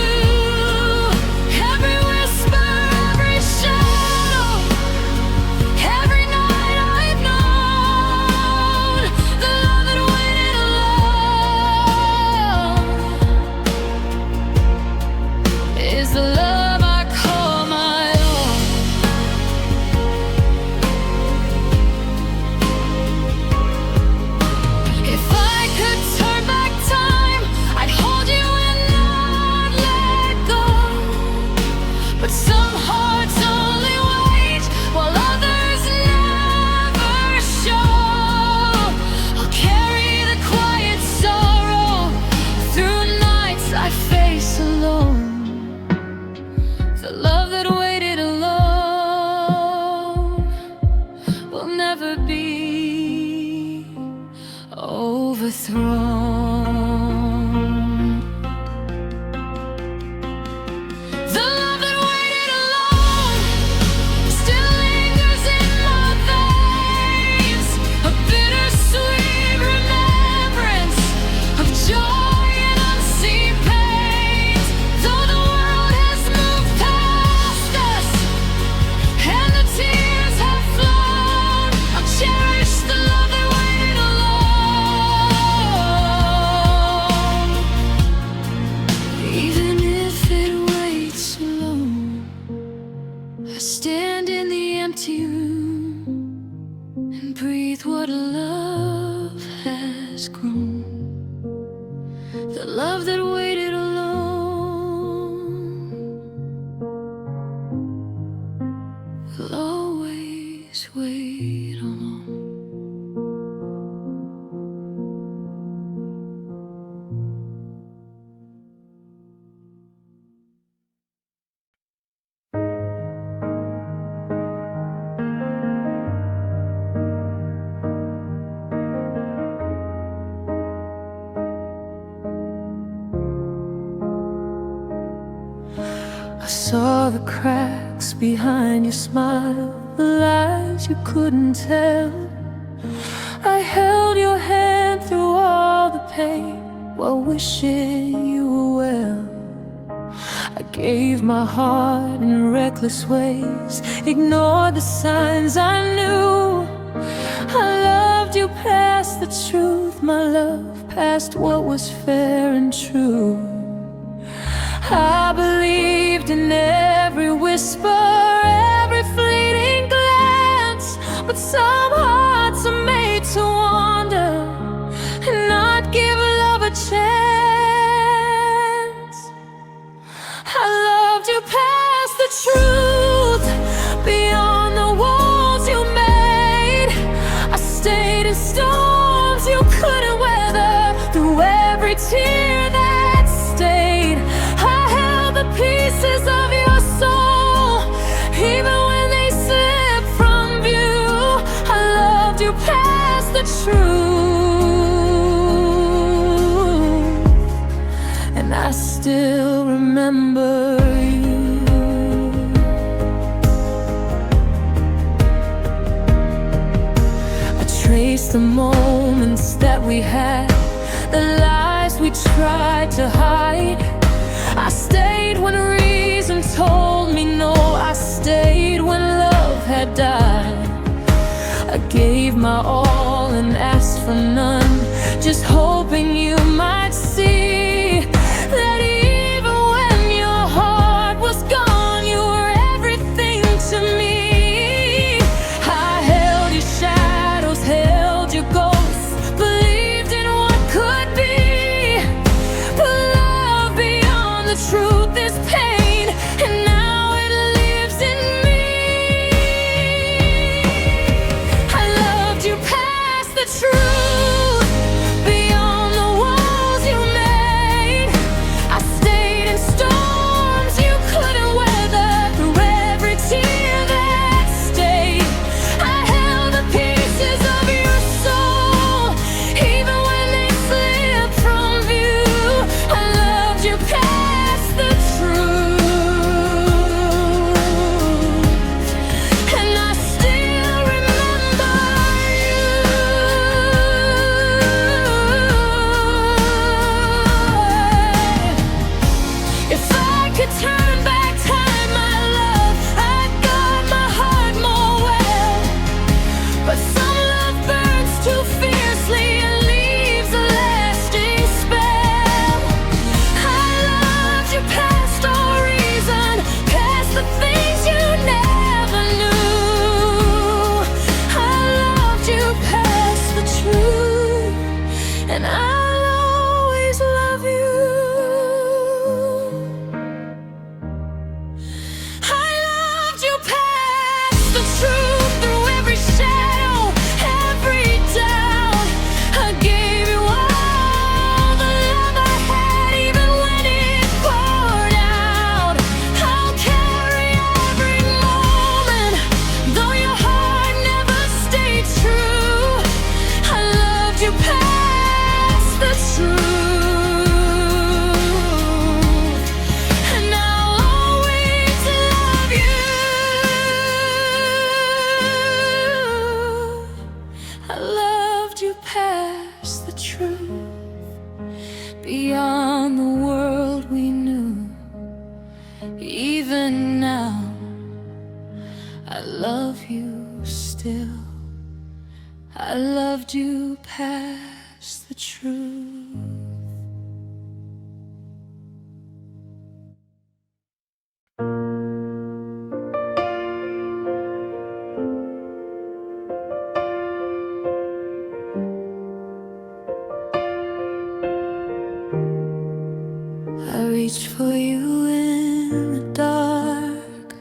love that waited alone will always wait alone. I saw the cracks behind your smile, the lies you couldn't tell. I held your hand through all the pain while wishing you were well. I gave my heart in reckless ways, ignored the signs I knew. I loved you past the truth, my love, past what was fair and true. I believed in every whisper, every fleeting glance, but some hearts are made to wander and not give love a chance. I loved you past the truth, beyond the walls you made. I stayed in storms you couldn't weather, through every tear that stayed. Pieces of your soul, even when they slip from view. I loved you past the truth, and I still remember you. I traced the moments that we had, the lies we tried to hide. I stayed when reason told me no. I stayed when love had died. I gave my all and asked for none, just hoping you might see that even when your heart was gone, you were everything to me. I held your shadows, held your ghosts, believed in what could be. The truth is pain, and now it lives in me. I loved you past the truth, beyond the walls you made. I stayed in storms you couldn't weather, through every tear that stayed. I held the pieces of your soul, even when they slipped from view. I loved you past the truth, and I still remember you. If I could turn back time, my love, I'd guard my heart more well. But some love burns too fiercely and leaves a lasting spell. I loved you past all reason, past the things you never knew. I loved you past the truth, and I'll always love you. I loved you past the truth, through every shadow, every doubt. I gave you all the love I had, even when it poured out. I'll carry every moment, though your heart never stayed true. I loved you past the truth, and I'll always love you. I loved you past the truth, beyond the world we knew. Even now, I love you still. I loved you past the truth. I reached for you in the dark.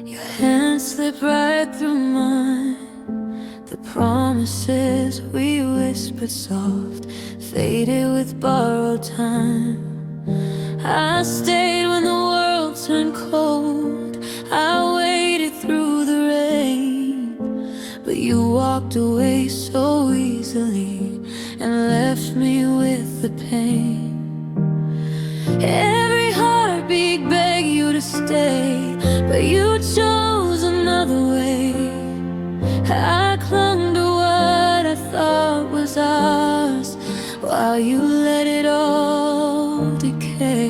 Your hand slipped right through mine. The promises we whispered soft faded with borrowed time. I stayed when the world turned cold. I waited through the rain, but you walked away so easily and left me with the pain. Every heartbeat begged you to stay, but you chose another way. I clung to what I thought was ours, while you let it all decay.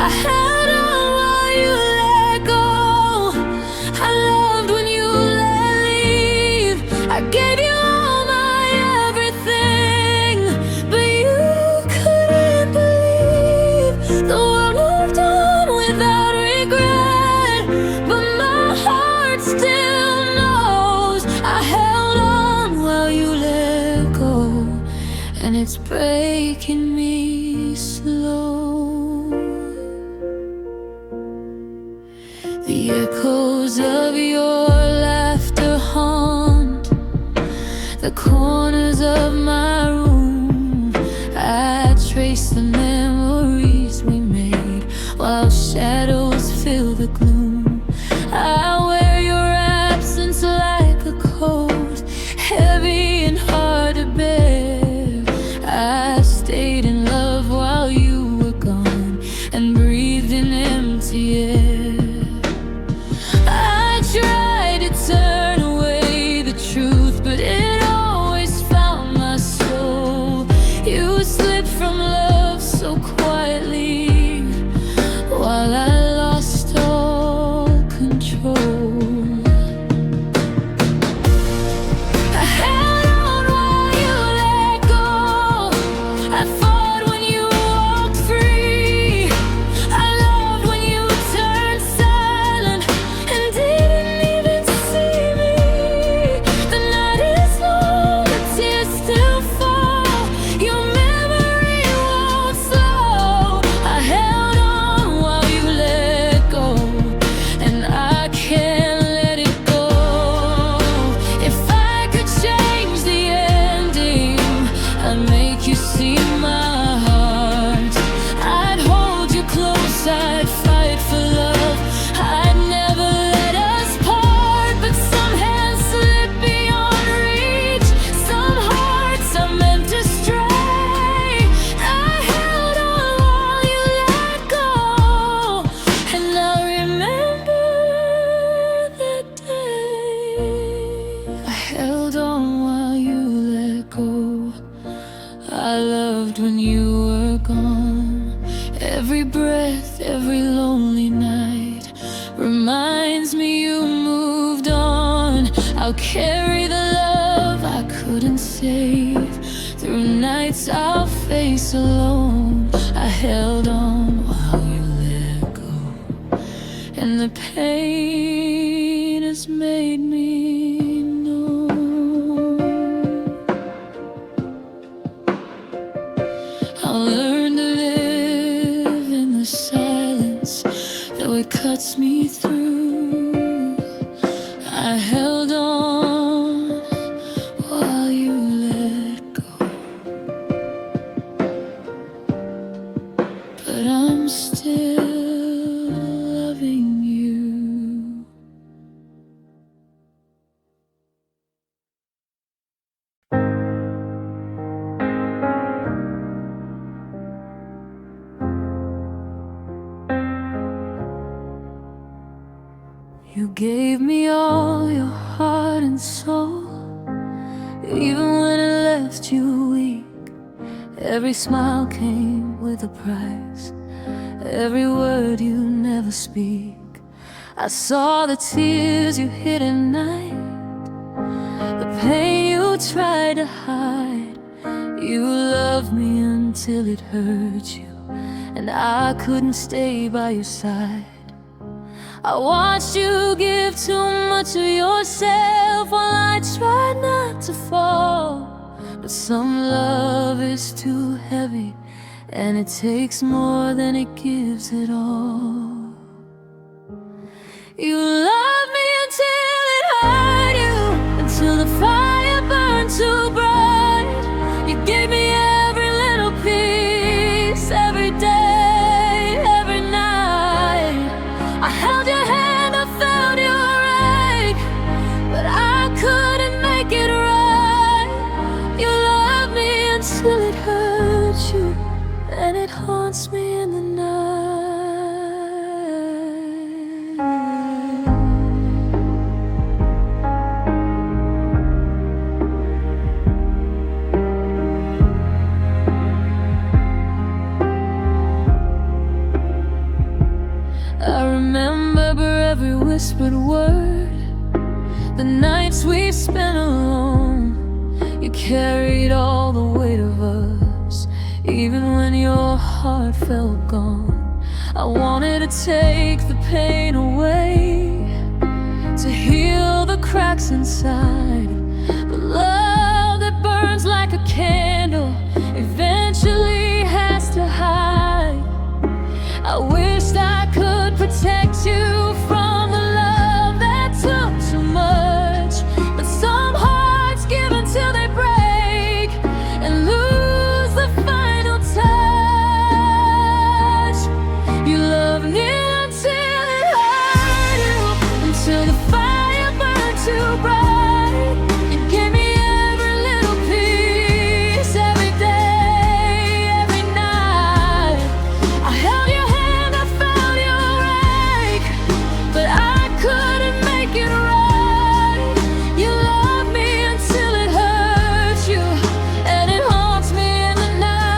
I held on while you let go. I loved when you let leave. I gave you all my everything, but you couldn't believe. The world moved on without regret, but my heart still knows I held on while you let go, and it's breaking me slow. The echoes of your laughter haunt the corners of my room. I trace the memories we made while shadows fill the gloom. I wear your absence like a coat, heavy and hard to bear. I stayed in love while you were gone and breathed in empty air. I tried to turn away the truth, but it always found my soul. You slipped from love so quietly while I lost all control. I held on while you let go. I fought when you walked free. I loved when you turned silent and didn't even see me. The night is long, the tears still fall. Your memory won't slow. I held on while you let go, and I can't let it go. If I could change the ending, I'd make you see my heart. I'd hold you close, I'd fight for love. I'd never let us part, but some hands slip beyond reach. Some hearts are meant to stray. I held on while you let go, and I remember that day. I held on while you let go. I loved when you were gone. Every breath, every lonely night reminds me you moved on. I'll carry the love I couldn't save through nights I'll face alone. I held on while you let go, and the pain has made me know. I'll learn to live in the silence, though it cuts me through. I held on while you let go, but I'm still loving you. You gave me all your heart and soul, even when it left you weak. Every smile came with a price, every word you never speak. I saw the tears you hid at night, the pain you tried to hide. You loved me until it hurt you, and I couldn't stay by your side. I watched you give too much of yourself while I tried not to fall. But some love is too heavy, and it takes more than it gives it all. You loved me until it hurt you, until the fire burned too bright. You gave me every little piece, every day, every night. I held your hand, I felt your ache, but I couldn't make it right. You loved me until it hurt you, and it haunts me in the night. I remember every whispered word, the nights we spent alone. You carried all the weight of us, even when your heart felt gone. I wanted to take the pain away, to heal the cracks inside. But love that burns like a candle eventually has to hide. I wished I could protect you from the love that took too much, but some hearts give until they break and lose the final touch. You loved me until it hurt you, until the fire burned too bright. You gave me every little piece, every day, every night. I held your hand, I felt your ache, but I couldn't make it right. You loved me until it hurt you, and it haunts me in the night.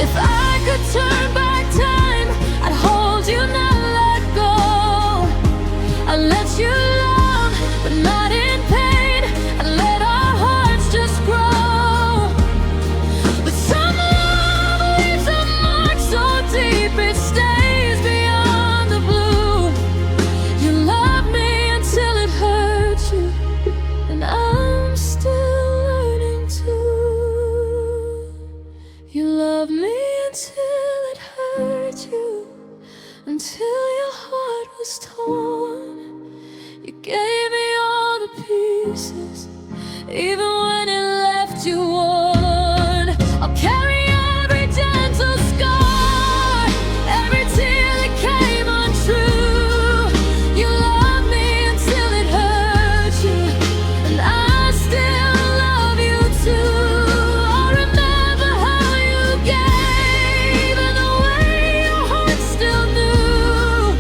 If I could turn back time, I'd hold you, not let go. I let you love, but not in pain. I let our hearts just grow. But some love leaves a mark so deep it stays beyond the blue. You loved me until it hurt you, and I'm still learning to. You loved me until it hurt you, until your heart was torn. You gave me all the pieces, even when it left you worn. I'll carry every gentle scar, every tear that came untrue. You loved me until it hurt you, and I still love you too. I remember how you gave, and the way your heart still knew.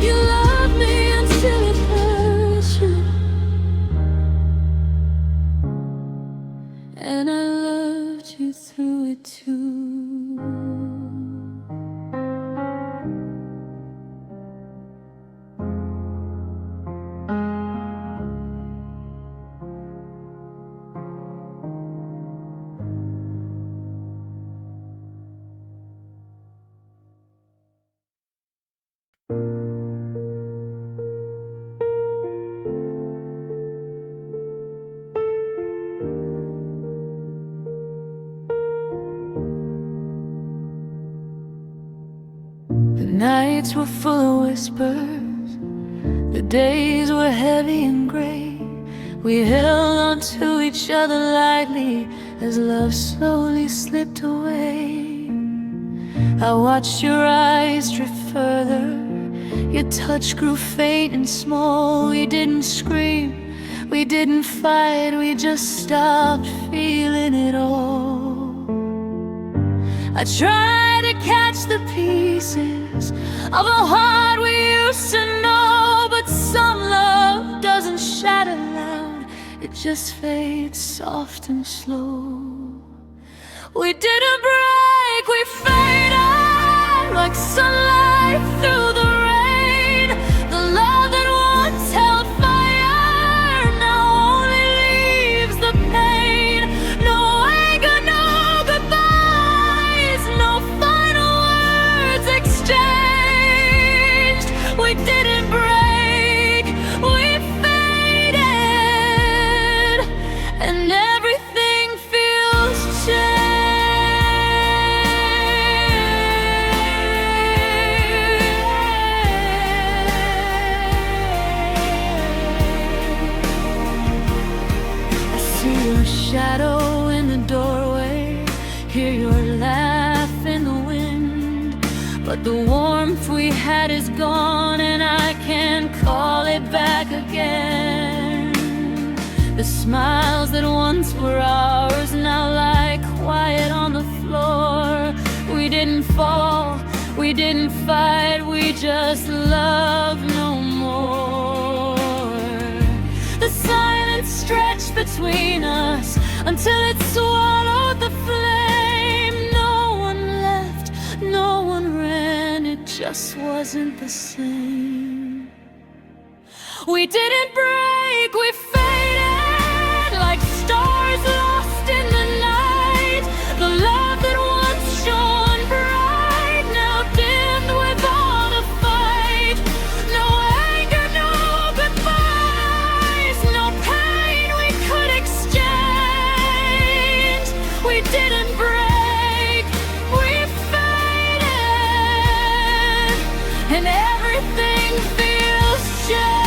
You loved me until it hurt you, and I loved you through it too. The nights were full of whispers, the days were heavy and gray. We held on to each other lightly as love slowly slipped away. I watched your eyes drift further, your touch grew faint and small. We didn't scream, we didn't fight, we just stopped feeling it all. I tried to catch the pieces of a heart we used to know, but some love doesn't shatter loud, it just fades soft and slow. We didn't break, we faded like sunlight through the rain. The love that once held fire now only leaves the pain. No anger, no goodbyes, no final words exchanged. We didn't break, we faded See your shadow in the doorway, hear your laugh in the wind. But the warmth we had is gone, and I can't call it back again. The smiles that once were ours now lie quiet on the floor. We didn't fall, we didn't fight, we just love no more. The silence stretched between us until it swallowed the flame. No one left, no one ran, it just wasn't the same. We didn't break, we faded like stars lost in the night. The love that once shone bright now dimmed with all the fight. No anger, no goodbyes, no pain we could exchange. We didn't break, we faded, and everything feels changed.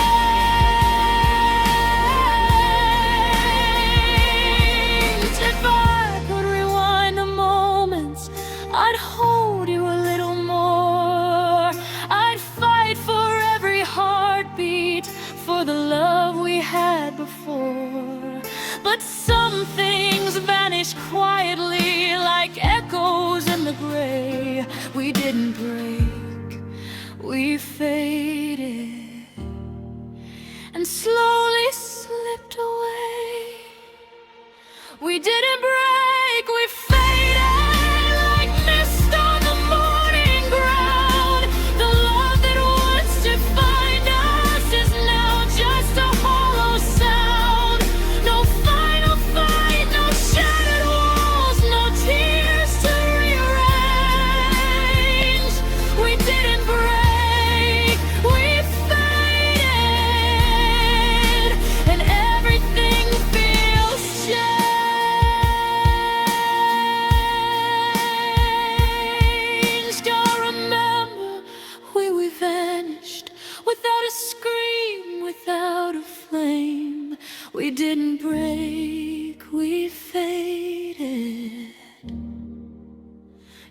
I'd hold you a little more. I'd fight for every heartbeat, for the love we had before. But some things vanish quietly like echoes in the gray. We didn't break, we faded, and slowly slipped away. We didn't break, we faded. Without a scream, without a flame. We didn't break, we faded,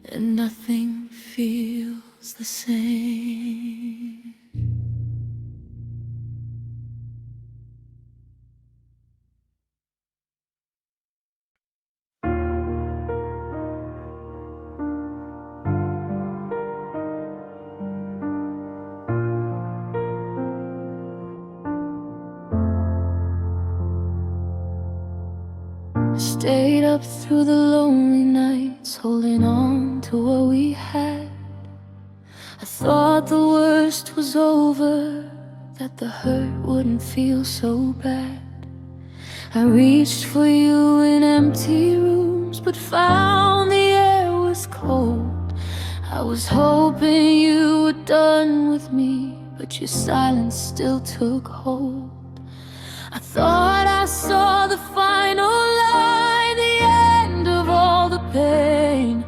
and nothing feels the same. Stayed up through the lonely nights, holding on to what we had. I thought the worst was over, that the hurt wouldn't feel so bad. I reached for you in empty rooms, but found the air was cold. I was hoping you were done with me, but your silence still took hold. I thought I saw the final line, the end of all the pain.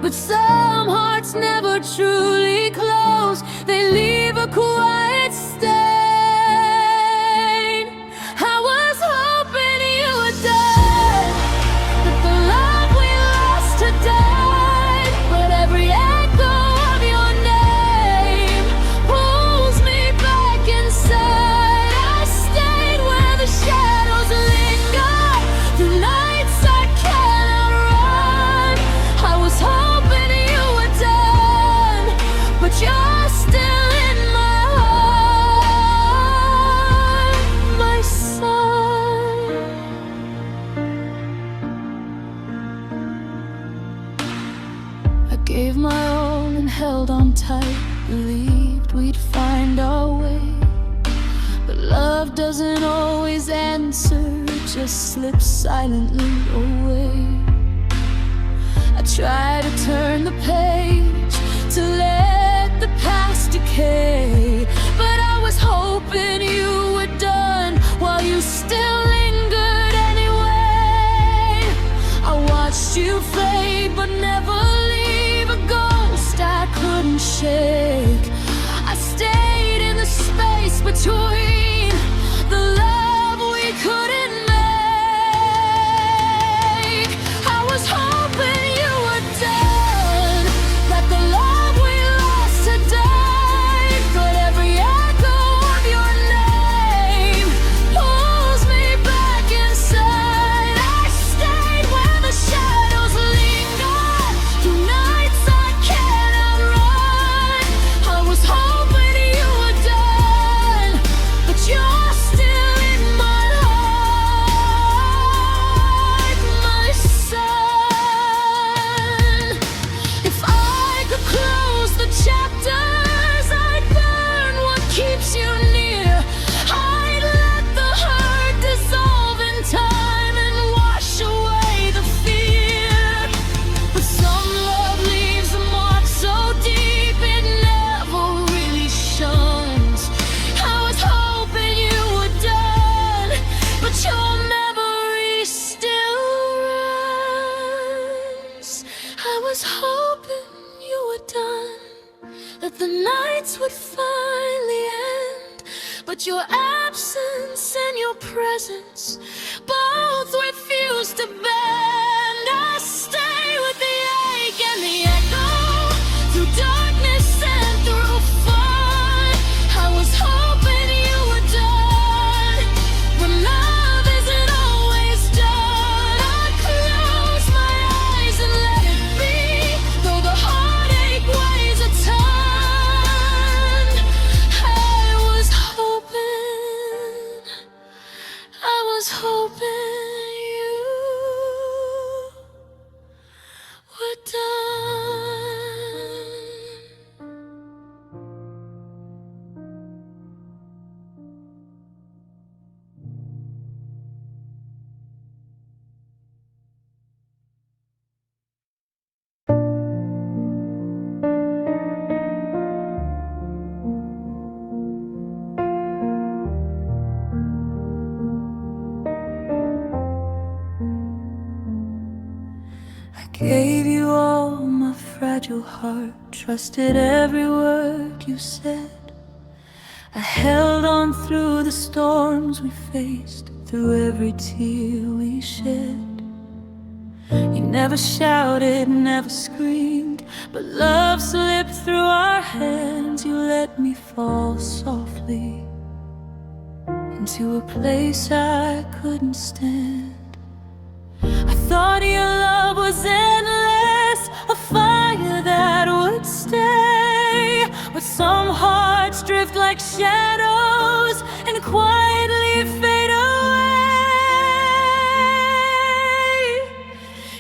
But some hearts never truly close, they leave a quiet stain. I was hoping you were dead, that the love we lost had died. But every echo of your name pulls me back inside. I stayed where the shadows linger, through nights I cannot run. I was hoping you were done, but you're still in my heart, my son. I gave my all and held on tight, believed we'd find our way. But love doesn't always answer, it just slips silently away. I try to turn the page, to let the past decay, but I was hoping you were done while you still lingered anyway. I watched you fade but never leave, a ghost I couldn't shake. I stayed in the space between the love we couldn't make. was hoping you were done, that the nights would finally end. But your absence and your presence both refuse to bend. I stay with the ache and the echo, through darkness and through fun. I was hoping you were done, but love isn't always done. I close my eyes and let it be, though the heartache weighs a ton. I was hoping you were done. Gave you all my fragile heart, trusted every word you said. I held on through the storms we faced, through every tear we shed. You never shouted, never screamed, but love slipped through our hands. You let me fall softly into a place I couldn't stand. I thought your love was endless, a fire that would stay. But some hearts drift like shadows and quietly fade away.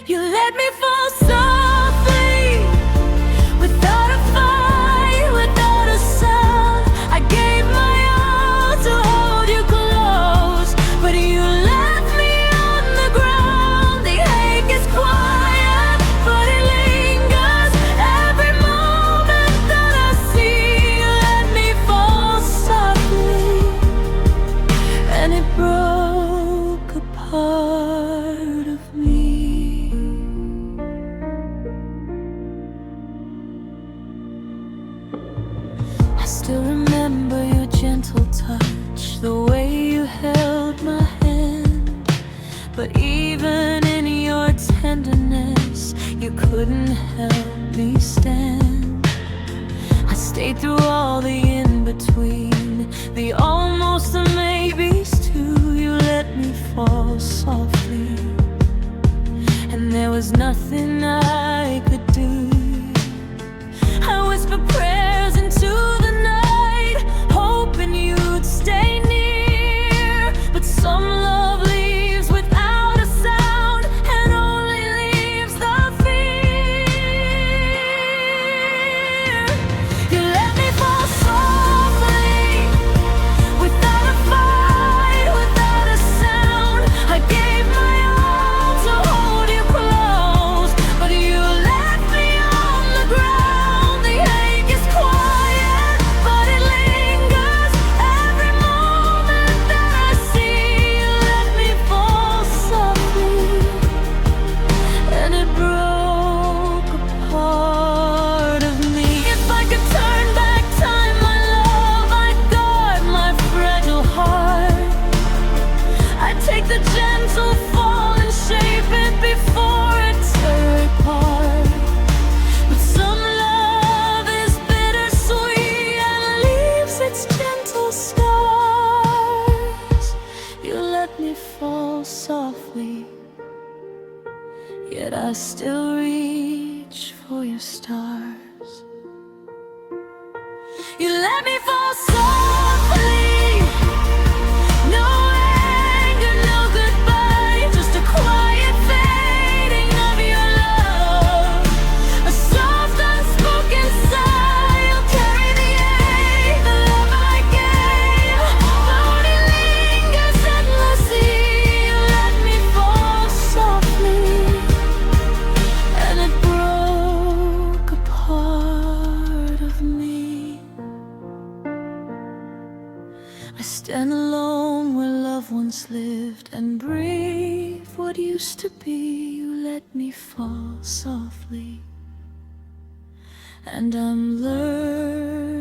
You let me fall softly, without a fight, without a sound. I gave my all to hold you close, but you left me on the ground. The ache is quiet, but it lingers. Every moment that I see you let me fall softly, and it broke a part of me. I still remember your gentle touch, the way you held my hand. But even in your tenderness, you couldn't help me stand. I stayed through all the in-between, the almost, the maybes too. You let me fall softly, and there was nothing I could do. I whispered prayers into the night, hoping you'd stay near. But some love leaves without a sound, and only leaves the fear. You let me fall softly, without a fight, without a sound. I gave my all to hold you close, but you left me on the ground. The ache is quiet, but it lingers. Every moment that I see you let me fall softly, and it broke a part of me. If I could turn back time, my love, I'd guard my fragile heart. I'd take the gentle fall and shape it before it tore apart. But some love is bittersweet and leaves its gentle scars. You let me fall softly, yet I still reach for your stars. You let me fall softly, no anger, no goodbye, just a quiet fading of your love. A soft unspoken sigh, you'll carry the ache, the love I gave, but it lingers endlessly. You let me fall softly, and it broke a part of me. I stand alone where love once lived, and breathe what used to be. You let me fall softly, and I'm learning.